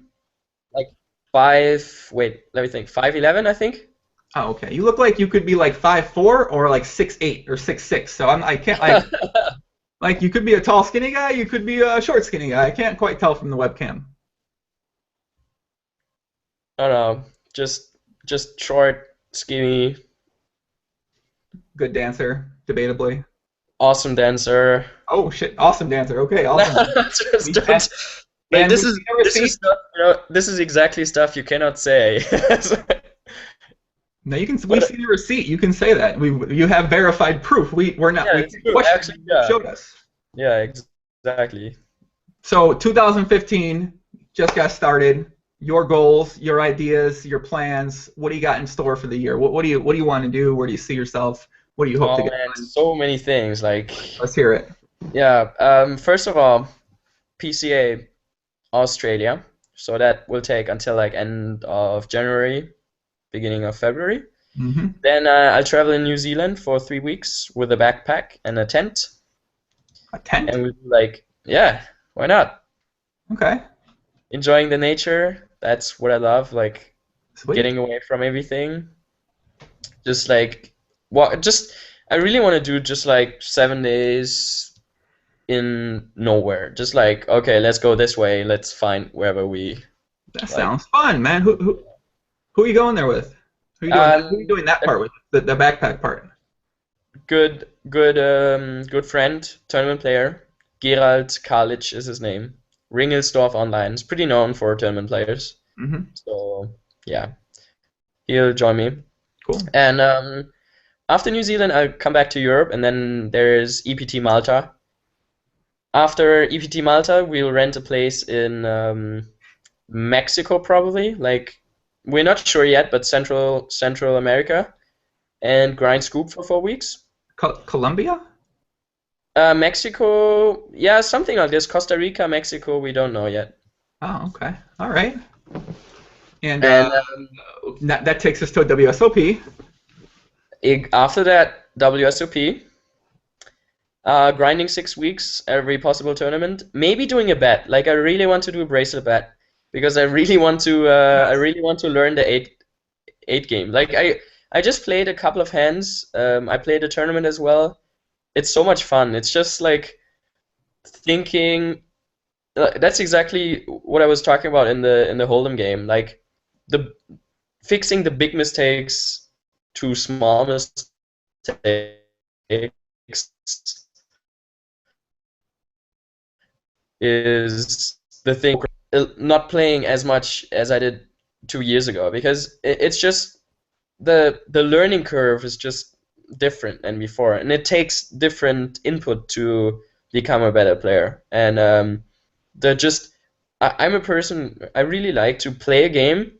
like five, wait, let me think, 5'11", I think. Oh, okay. You look like you could be like 5'4" or like 6'8" or 6'6". So I can't like you could be a tall skinny guy, you could be a short skinny guy. I can't quite tell from the webcam. I don't know, just short, skinny, Good dancer, debatably. awesome dancer. Oh shit, awesome dancer. Okay, awesome. Just We- don't, and, like and this we've is never this seen. is stuff, this is exactly stuff you cannot say. No, you can. We've But seen the receipt. You can say that. You have verified proof. We're not. yeah, We it's can't true. question Actually, what you yeah, showed us. yeah, exactly. So 2015 just got started. Your goals, your ideas, your plans. What do you got in store for the year? What do you want to do? Where do you see yourself? What do you hope to Oh get man, done? so many things. Like, Let's hear it. yeah. First of all, PCA Australia. So that will take until like end of January, beginning of February. Mm-hmm. Then I'll travel in New Zealand for 3 weeks with a backpack and a tent, A tent. and we'll be like, yeah, why not? Okay. Enjoying the nature. That's what I love. Like Sweet. getting away from everything. Just like what? Just I really want to do just like 7 days in nowhere. Just like okay, let's go this way. Let's find wherever we That like. sounds fun, man. Who are you going there with? Who are you doing that A part with? The backpack part. good friend, tournament player. Gerald Karlic is his name. Ringelsdorf Online. He's pretty known for tournament players. Mm-hmm. So yeah, he'll join me. Cool. And after New Zealand, I'll come back to Europe, and then there's EPT Malta. After EPT Malta, we'll rent a place in Mexico, probably. Like we're not sure yet, but Central America, and grind scoop for 4 weeks. Colombia? Mexico, yeah, something like this. Costa Rica, Mexico, we don't know yet. Oh, okay. All right. And And that takes us to a WSOP. after that, WSOP, grinding 6 weeks every possible tournament. Maybe doing a bet. Like I really want to do a bracelet bet because I really want to. I really want to learn the eight game. Like I just played a couple of hands. I played a tournament as well. It's so much fun. It's just like thinking. That's exactly what I was talking about in the Hold'em game. Like the fixing the big mistakes to small mistakes is the thing. Not playing as much as I did 2 years ago because it's just the learning curve is just different than before, and it takes different input to become a better player. And the just I'm a person, I really like to play a game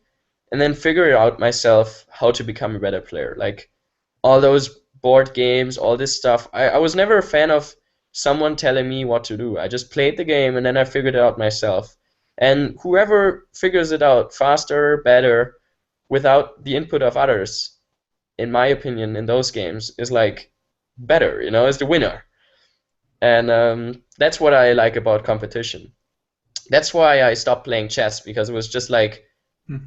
and then figure out myself how to become a better player. Like all those board games, all this stuff. I was never a fan of someone telling me what to do. I just played the game and then I figured it out myself. And whoever figures it out faster, better, without the input of others, in my opinion, in those games, is like better, is the winner. And that's what I like about competition. That's why I stopped playing chess, because it was just like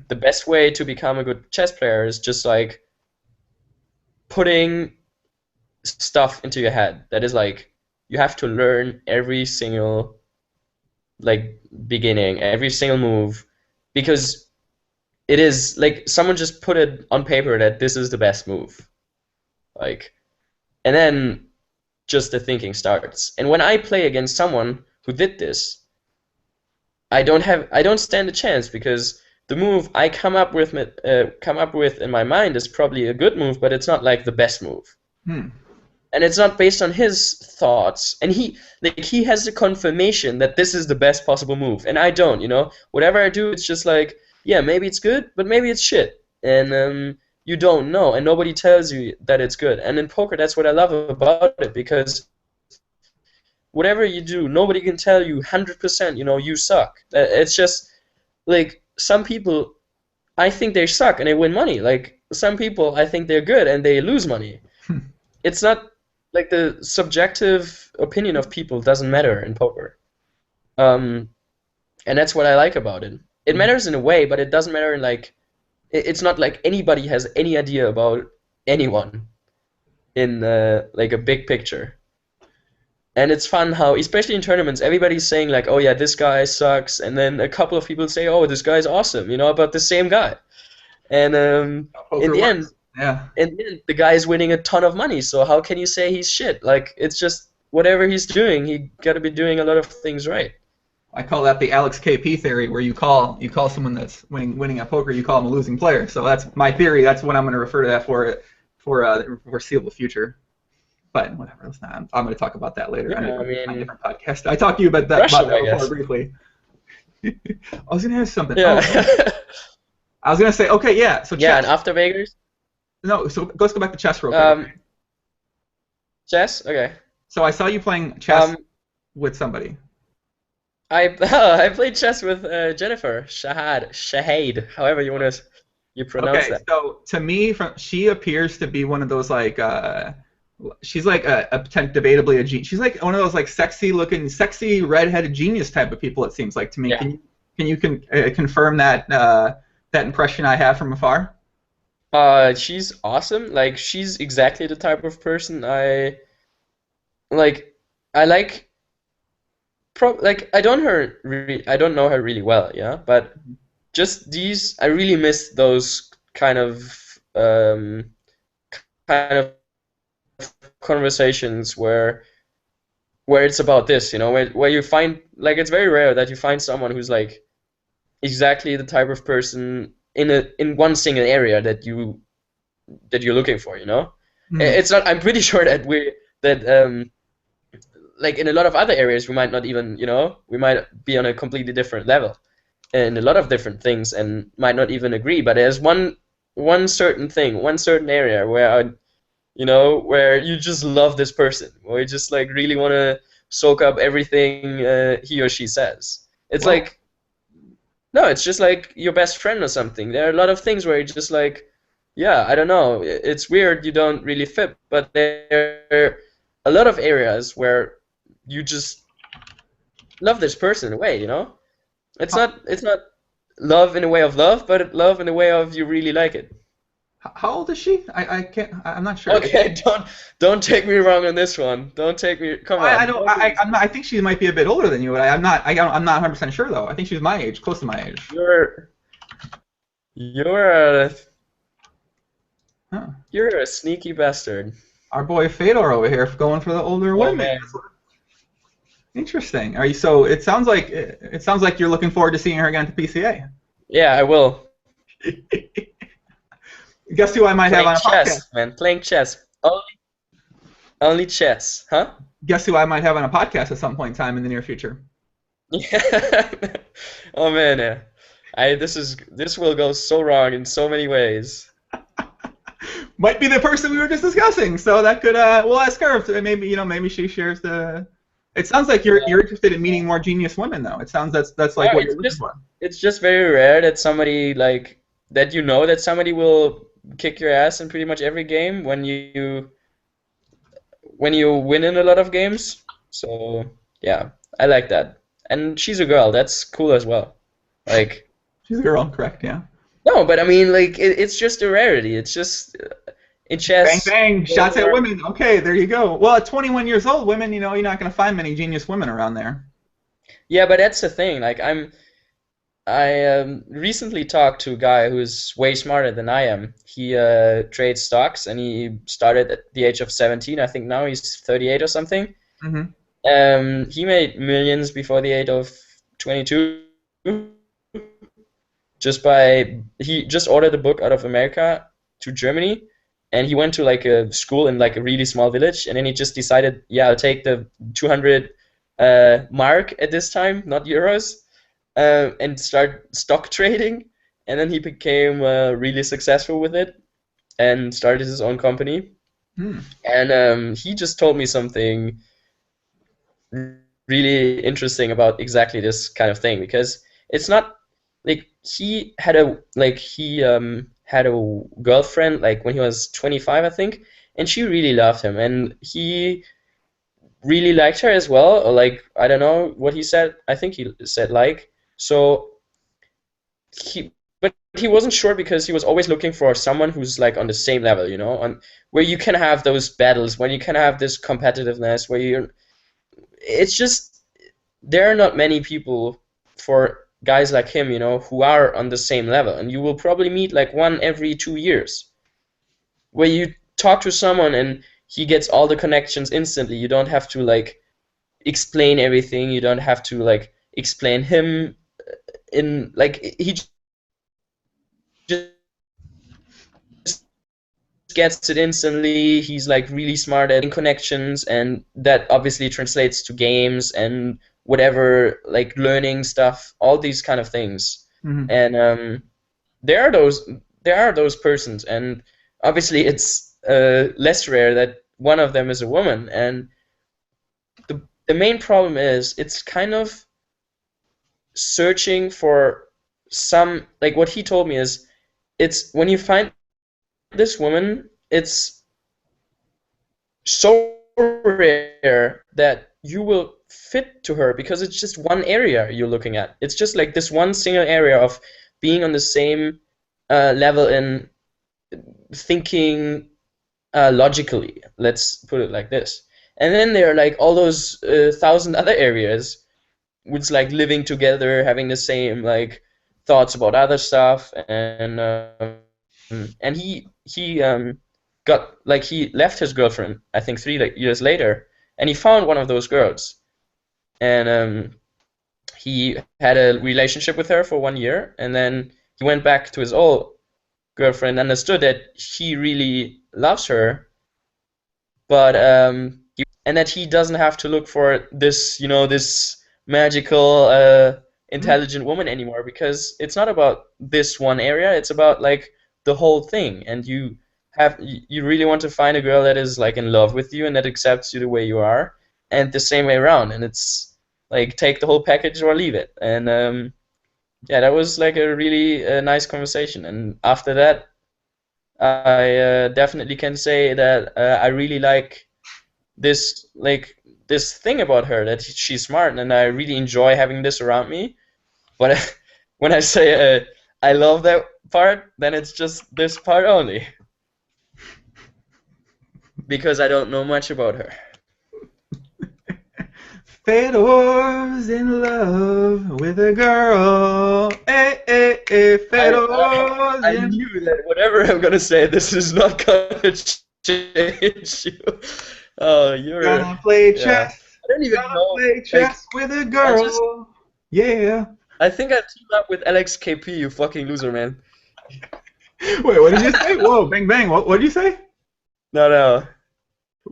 the best way to become a good chess player is just like putting stuff into your head that is like you have to learn every single like beginning, every single move, because it is like someone just put it on paper that this is the best move, like, and then just the thinking starts. And when I play against someone who did this, I don't stand a chance, because the move I come up with in my mind is probably a good move, but it's not like the best move. And it's not based on his thoughts, and he has the confirmation that this is the best possible move, and I don't. Whatever I do, it's just like, yeah, maybe it's good, but maybe it's shit, and you don't know, and nobody tells you that it's good. And in poker, that's what I love about it, because whatever you do, nobody can tell you 100%, you suck. It's just like some people, I think they suck and they win money. Like some people, I think they're good and they lose money. It's not like the subjective opinion of people doesn't matter in poker. And that's what I like about it. It matters in a way, but it doesn't matter in like, it's not like anybody has any idea about anyone in like a big picture. And it's fun how, especially in tournaments, everybody's saying like, oh yeah, this guy sucks, and then a couple of people say, oh, this guy's awesome, about the same guy. And in the end, the guy is winning a ton of money, so how can you say he's shit? Like, it's just whatever he's doing, he got to be doing a lot of things right. I call that the Alex KP theory, where you call someone that's winning at poker, you call him a losing player. So that's my theory. That's what I'm going to refer to that for the foreseeable future. But whatever, it's not. I'm going to talk about that later on a different podcast. I talked to you about that before briefly. I was going to ask something. Yeah. I was going to say, okay, yeah. So chess. Yeah, and after Vegas? No, so let's go back to chess real quick. Chess? Okay. So I saw you playing chess with somebody. I played chess with Jennifer Shahade, however you pronounce that. Okay, so to me, she appears to be one of those like she's like debatably a genius. She's like one of those like sexy redheaded genius type of people. It seems like to me. Yeah. Can you confirm that that impression I have from afar? She's awesome. Like she's exactly the type of person I like. I don't know her really well, yeah, but just these, I really miss those kind of conversations where it's about this, where you find, like, it's very rare that you find someone who's like exactly the type of person in one single area that you're looking for, It's not. I'm pretty sure that like in a lot of other areas, we might not even, we might be on a completely different level in a lot of different things and might not even agree. But there's one certain thing, one certain area where where you just love this person, where you just like really want to soak up everything he or she says. It's like, no, it's just like your best friend or something. There are a lot of things where you're just like, yeah, I don't know, it's weird, you don't really fit, but there are a lot of areas where you just love this person in a way, It's not love in a way of love, but love in a way of you really like it. How old is she? I'm not sure. Okay, don't take me wrong on this one. Don't take me. Come on. I think she might be a bit older than you, but I'm not 100% sure though. I think she's my age, close to my age. You're a sneaky bastard. Our boy Fedor over here going for the older women. Man. Interesting. Are you? So it sounds like you're looking forward to seeing her again at the PCA. Yeah, I will. Guess who I might have on a podcast? Chess, man. Playing chess. Only chess, huh? Guess who I might have on a podcast at some point in time in the near future? Yeah. Oh man, yeah. This will go so wrong in so many ways. Might be the person we were just discussing, so that could we'll ask her if maybe she shares the It sounds like you're interested in meeting more genius women, though. It sounds that's like Yeah, what you're looking for. it's just very rare that somebody like that you know that somebody will kick your ass in pretty much every game when you win in a lot of games. So yeah, I like that. And she's a girl. That's cool as well. Like She's a girl, correct? Yeah. no, but I mean like it's just a rarity. It's just in Bang chess. bang, shots at women. Okay, there you go. Well, at 21 years old, women, you know, you're not going to find many genius women around there. Yeah, but that's the thing. Like I recently talked to a guy who's way smarter than I am. He trades stocks and he started at the age of 17. I think now he's 38 or something. Hmm. He made millions before the age of 22 he just ordered a book out of America to Germany and he went to like a school in like a really small village and then he just decided, yeah, I'll take the 200 mark at this time, not euros, and start stock trading. And then he became really successful with it and started his own company. Hmm. And he just told me something really interesting about exactly this kind of thing because it's not like he had a girlfriend like when he was 25, I think, and she really loved him and he really liked her as well, or like I don't know what he said. I think he said like so but he wasn't sure because he was always looking for someone who's like on the same level, you know, on where you can have those battles, where you can have this competitiveness, where you it's just there are not many people for guys like him, you know, who are on the same level, and you will probably meet like one every 2 years, where you talk to someone and he gets all the connections instantly. You don't have to like explain everything. You don't have to like explain him in like he just gets it instantly. He's like really smart at connections, and that obviously translates to games and whatever, like learning stuff, all these kind of things. Hmm. And there are those persons, and obviously it's less rare that one of them is a woman. And the main problem is it's kind of searching for some like what he told me is it's when you find this woman, it's so rare that you will fit to her because it's just one area you're looking at. It's just like this one single area of being on the same level in thinking logically. Let's put it like this. And then there are like all those thousand other areas, which like living together, having the same like thoughts about other stuff, and he got like he left his girlfriend I think 3 years later, and he found one of those girls, and he had a relationship with her for 1 year, and then he went back to his old girlfriend, understood that he really loves her, but and that he doesn't have to look for this, you know, this magical intelligent woman anymore, because it's not about this one area, it's about like the whole thing. And you really want to find a girl that is like in love with you and that accepts you the way you are, and the same way around. And it's like take the whole package or leave it. And yeah, that was like a really nice conversation. And after that, I definitely can say that I really like this thing about her, that she's smart, and I really enjoy having this around me. But when I say I love that part, then it's just this part only, because I don't know much about her. Fedor's in love with a girl. Hey, hey, hey, Fedor's I in. knew that whatever I'm gonna say, this is not gonna change you. Oh, you're Gonna play yeah. chess. I don't even Gonna know. play chess with a girl. Yeah. I think I teamed up with Alex KP, you fucking loser, man. Wait, what did you say? Whoa, bang bang. What did you say? No.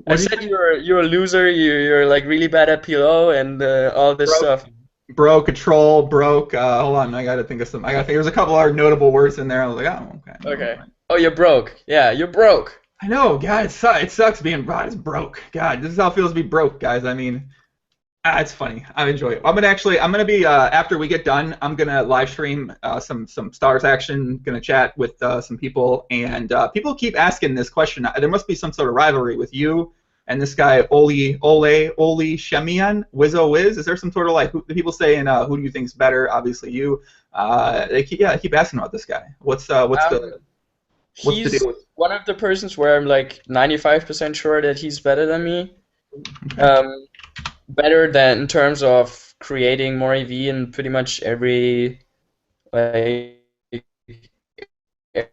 I What did said you're a loser. You're like really bad at PLO and all this stuff. Broke, a troll, broke. Hold on, I gotta think of some. There's a couple other notable words in there. I was like, oh, okay. Okay. Oh, you're broke. Yeah, you're broke. I know, God, it sucks being brought as broke. God, this is how it feels to be broke, guys. I mean, It's funny. I enjoy it. I'm gonna be after we get done. I'm gonna live stream some stars action. Gonna chat with some people, and people keep asking this question. There must be some sort of rivalry with you and this guy Oli Shemian Wizzo Wiz. Is there some sort of like the people saying who do you think's better? Obviously you. They keep asking about this guy. What's the He's deal with? one of the persons where I'm like 95% sure that he's better than me. Okay. Better than in terms of creating more EV in pretty much like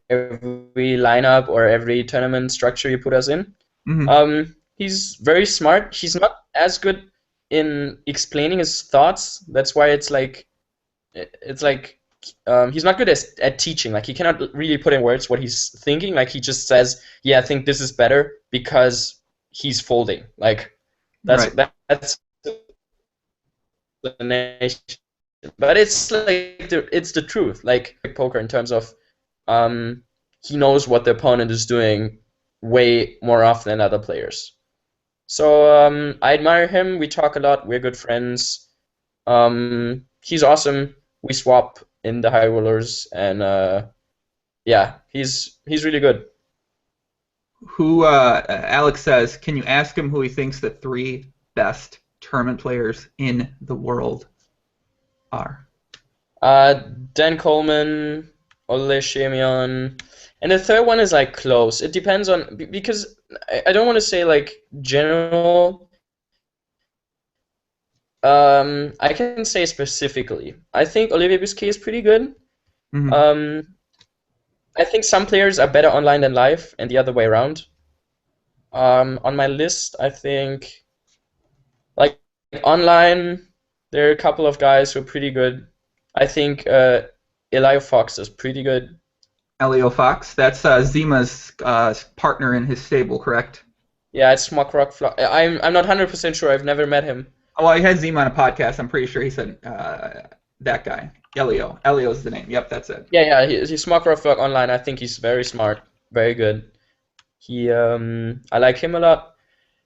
every lineup or every tournament structure you put us in. Mm-hmm. He's very smart. He's not as good in explaining his thoughts. That's why it's like he's not good at teaching. Like he cannot really put in words what he's thinking. Like he just says, "Yeah, I think this is better," because he's folding. Like that's Right. that's explanation. But it's like it's the truth. Like poker in terms of he knows what the opponent is doing way more often than other players. So I admire him. We talk a lot. We're good friends. He's awesome. We swap in the high rollers, and yeah, he's really good. Who Alex says, can you ask him who he thinks the three best tournament players in the world are? Dan Coleman, Ole Shemion, and the third one is like close. It depends on because I don't want to say like general. I can say specifically. I think Olivier Busquet is pretty good. Mm-hmm. I think some players are better online than live, and the other way around. On my list, I think like online, there are a couple of guys who are pretty good. I think Elio Fox is pretty good. Elio Fox, that's Zima's partner in his stable, correct? Yeah, it's Smock Rock. I'm not 100% sure. I've never met him. Oh, well, he had Zima on a podcast. I'm pretty sure he said that guy. Elio. Elio's the name. Yep, that's it. Yeah, he's Smock Rock online. I think he's very smart, very good. I like him a lot.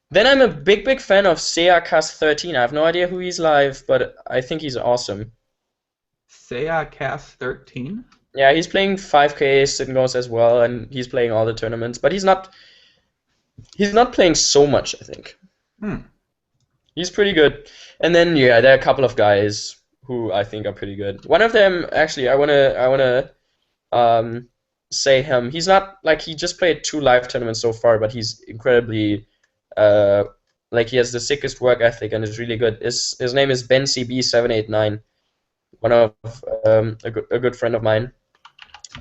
Then I'm a big fan of Seacast13. I have no idea who he's live, but I think he's awesome. Seacast13? Yeah, he's playing 5K sit and goes as well, and he's playing all the tournaments, but he's not playing so much, I think. He's pretty good. And then yeah, there are a couple of guys who I think are pretty good. One of them actually I wanna say him. He's not like he just played 2 live tournaments so far, but he's incredibly like he has the sickest work ethic and is really good. His name is Ben CB789, one of a good friend of mine,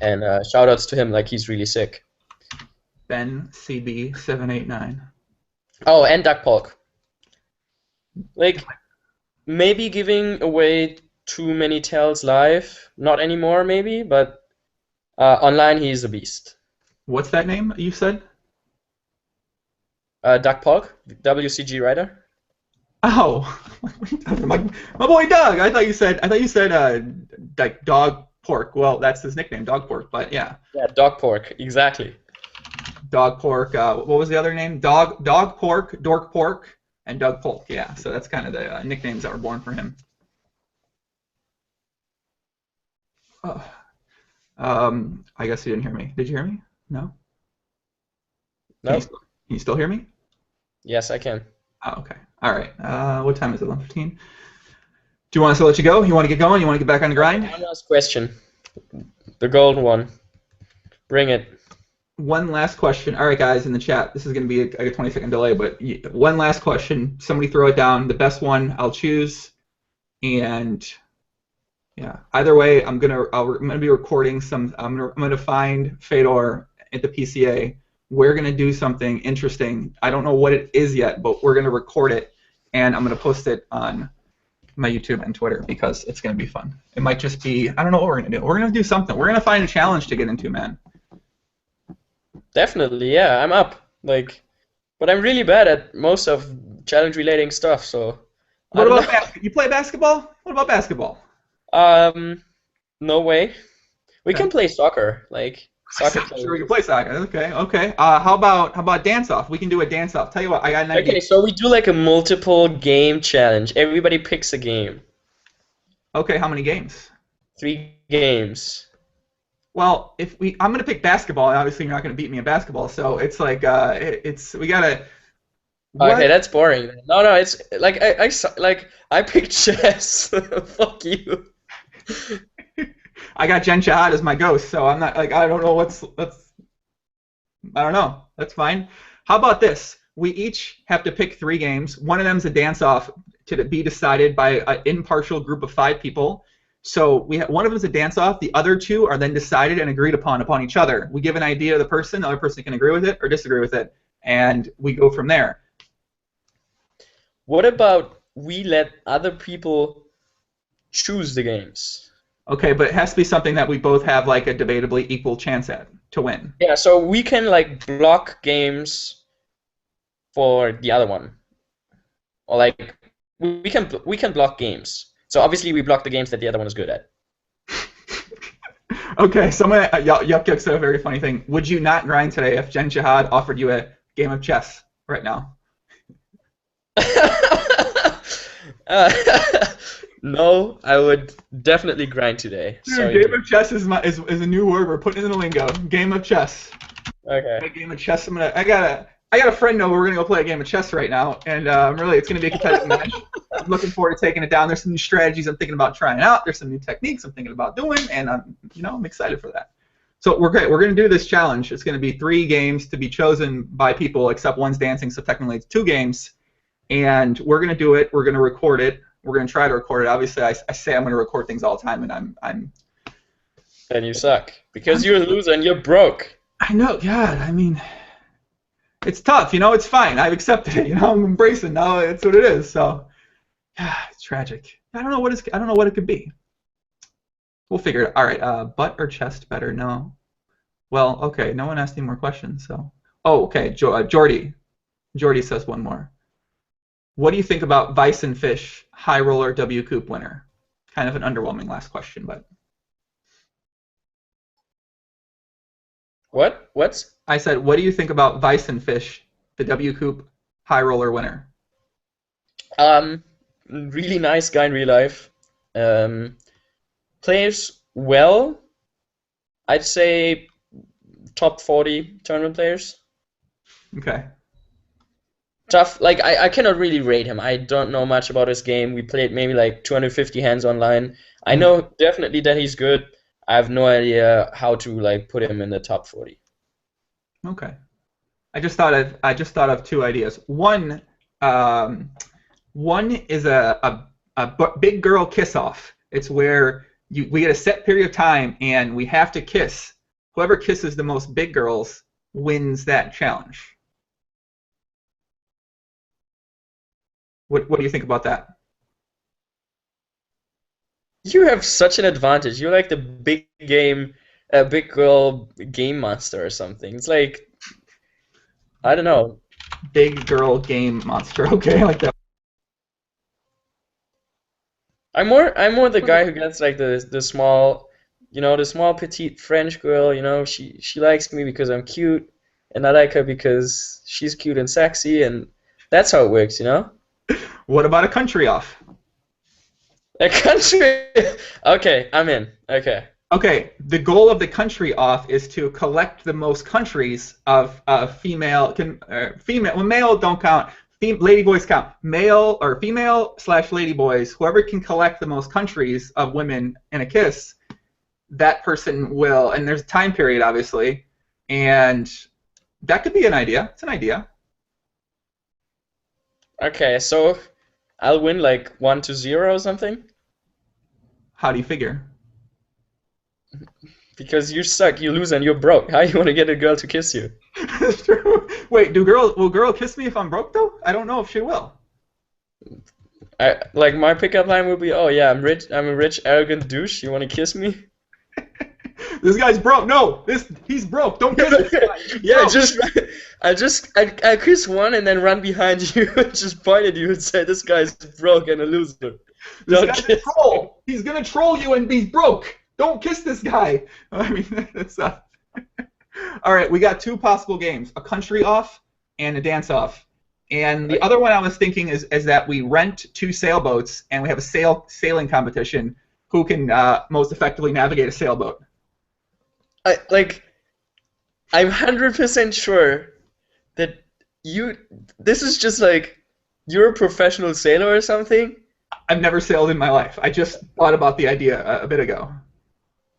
and shout outs to him. Like he's really sick. Ben CB789. Oh, and Doug Polk. Like maybe giving away too many tells live, not anymore maybe, but online he's a beast. What's that name you said? Doug Polk, WCG writer. Oh, my boy Doug. I thought you said like Dog Pork. Well, that's his nickname, Dog Pork. But yeah. Yeah, Dog Pork, exactly. Dog Pork. What was the other name? Dog Pork, Dork Pork, and Doug Polk. Yeah. So that's kind of the nicknames that were born for him. I guess you didn't hear me. Did you hear me? No. No. Can you still hear me? Yes, I can. Oh, okay. All right. What time is it? 11:15. Do you want us to let you go? You want to get going? You want to get back on the grind? One last question. The golden one. Bring it. One last question. All right, guys, in the chat. This is going to be a 20-second delay, but one last question. Somebody throw it down. The best one I'll choose. And yeah, either way, I'm gonna be recording some. I'm gonna find Fedor at the PCA. We're going to do something interesting. I don't know what it is yet, but we're going to record it, and I'm going to post it on my YouTube and Twitter because it's going to be fun. It might just be, I don't know what we're going to do. We're going to do something. We're going to find a challenge to get into, man. Definitely, yeah, I'm up. Like, but I'm really bad at most of challenge-relating stuff, so... What about you play basketball? What about basketball? No way. We can play soccer, like... Soccer Sure, we challenges. can play soccer. Okay, okay. How about dance off? We can do a dance off. Tell you what, I got an idea. Okay, so we do like a multiple game challenge. Everybody picks a game. Okay, how many games? 3 games. Well, I'm gonna pick basketball. And obviously, you're not gonna beat me in basketball. So it's like, we gotta. Okay, What? that's boring. No, no, it's like I picked chess. Fuck you. I got Jen Shahad as my ghost, so I'm not like I don't know I don't know. That's fine. How about this? We each have to pick 3 games. One of them's a dance-off to be decided by an impartial group of 5 people. So one of them's a dance-off. The other 2 are then decided and agreed upon each other. We give an idea to the person. The other person can agree with it or disagree with it, and we go from there. What about we let other people choose the games? Okay, but it has to be something that we both have like a debatably equal chance at to win. Yeah, so we can like block games for the other one, or like we can block games. So obviously we block the games that the other one is good at. Okay, someone Yuck Yuck said a very funny thing. Would you not grind today if Jen Shahad offered you a game of chess right now? uh, no, I would definitely grind today. Dude, Sorry. game of chess is a new word. We're putting it in the lingo. Game of chess. Okay. A game of chess. I got a friend over. We're gonna go play a game of chess right now, and it's gonna be a competitive match. I'm looking forward to taking it down. There's some new strategies I'm thinking about trying out. There's some new techniques I'm thinking about doing, and I'm excited for that. So we're great. We're gonna do this challenge. It's gonna be 3 games to be chosen by people, except one's dancing, so technically it's 2 games. And we're gonna do it. We're gonna record it. We're gonna try to record it. Obviously, I say I'm gonna record things all the time, and I'm. And you suck because you're a loser and you're broke. I know. God, I mean, it's tough. It's fine. I've accepted it. I'm embracing now. It's what it is. So, it's tragic. I don't know what it could be. We'll figure it out. All right. Butt or chest better? No. Well, okay. No one asked any more questions. So. Oh, okay. Jordy. Jordy says one more. What do you think about Vice and Fish high roller W Coupe winner? Kind of an underwhelming last question, but. What? What's? I said, what do you think about Vice and Fish, the W Coupe high roller winner? Really nice guy in real life. Plays well. I'd say top 40 tournament players. Okay. Tough. Like I cannot really rate him. I don't know much about his game. We played maybe like 250 hands online. I know definitely that he's good. I have no idea how to like put him in the top 40. Okay. I just thought of 2 ideas. One is a big girl kiss off. It's where we get a set period of time and we have to kiss. Whoever kisses the most big girls wins that challenge. What do you think about that? You have such an advantage. You're like the big girl game master or something. It's like, I don't know. Big girl game monster. Okay, I like that. I'm more the guy who gets like the small, the small petite French girl. She likes me because I'm cute, and I like her because she's cute and sexy, and that's how it works. What about a country off? A country. Okay, I'm in. Okay. Okay, the goal of the country off is to collect the most countries of female. Well, male don't count. Lady boys count. Male or female/lady boys. Whoever can collect the most countries of women in a kiss, that person will. And there's a time period, obviously, and that could be an idea. It's an idea. Okay, so I'll win like 1-0 or something. How do you figure? Because you suck, you lose, and you're broke. How you want to get a girl to kiss you? That's true. Wait, will girl kiss me if I'm broke though? I don't know if she will. Like my pickup line would be, "Oh yeah, I'm rich. I'm a rich, arrogant douche. You want to kiss me?" This guy's broke. No, he's broke. Don't kiss this guy. Yeah, I kiss one and then run behind you and just point at you and say, "This guy's broke and a loser." This guy's a troll. He's gonna troll you and be broke. Don't kiss this guy. I mean, that's All right, we got two possible games: a country off and a dance off. And the other one I was thinking is that we rent two sailboats and we have a sailing competition. Who can most effectively navigate a sailboat? I'm 100% sure that this is just like, you're a professional sailor or something? I've never sailed in my life. I just thought about the idea a bit ago.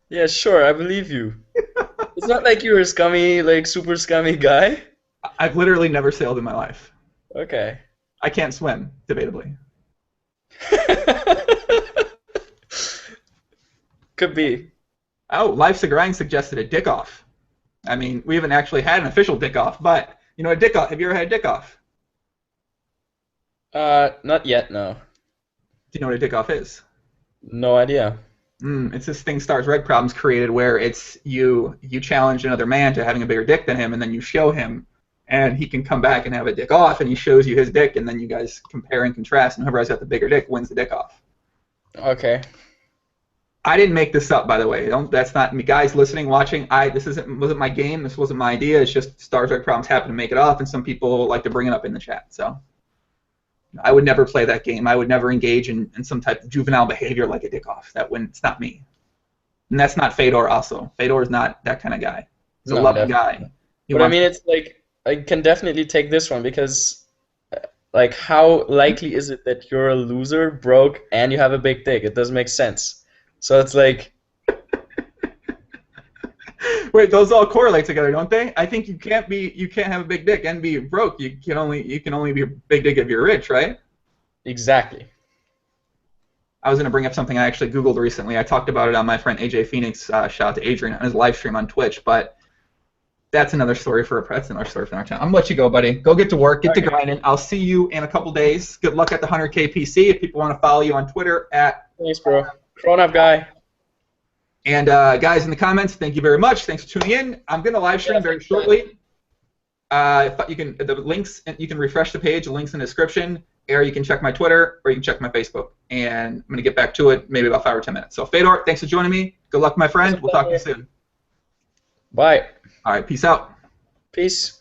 Yeah, sure, I believe you. It's not like you're a scummy, like super scummy guy. I've literally never sailed in my life. Okay. I can't swim, debatably. Could be. Oh, Life's a Grind suggested a dick off. I mean, we haven't actually had an official dick off, but you know, a dick off. Have you ever had a dick off? Not yet, no. Do you know what a dick off is? No idea. It's this thing Stars Red Problems created where it's you challenge another man to having a bigger dick than him, and then you show him, and he can come back and have a dick off, and he shows you his dick, and then you guys compare and contrast, and whoever has got the bigger dick wins the dick off. Okay. I didn't make this up, by the way. That's not me. Guys listening, watching, wasn't my game. This wasn't my idea. It's just Stars Red Problems happen to make it up, and some people like to bring it up in the chat. So I would never play that game. I would never engage in some type of juvenile behavior like a dick off. It's not me. And that's not Fedor also. Fedor is not that kind of guy. He's a loving guy. But I mean, it's like, I can definitely take this one because, like, how likely is it that you're a loser, broke, and you have a big dick? It doesn't make sense. So it's like... Wait, those all correlate together, don't they? I think you can't have a big dick and be broke. You can only be a big dick if you're rich, right? Exactly. I was going to bring up something I actually Googled recently. I talked about it on my friend AJ Phoenix. Shout out to Adrian on his live stream on Twitch, but that's another story for our channel. I'm gonna let you go, buddy. Go get to work, get to grinding. I'll see you in a couple days. Good luck at the 100K PC. If people want to follow you on Twitter at Thanks, bro. CrownUpGuy. And guys in the comments, thank you very much. Thanks for tuning in. I'm gonna live stream very shortly. You can refresh the page. The links in the description. Or you can check my Twitter, or you can check my Facebook. And I'm gonna get back to it maybe about 5 or 10 minutes. So Fedor, thanks for joining me. Good luck, my friend. We'll talk to you soon. Bye. All right, peace out. Peace.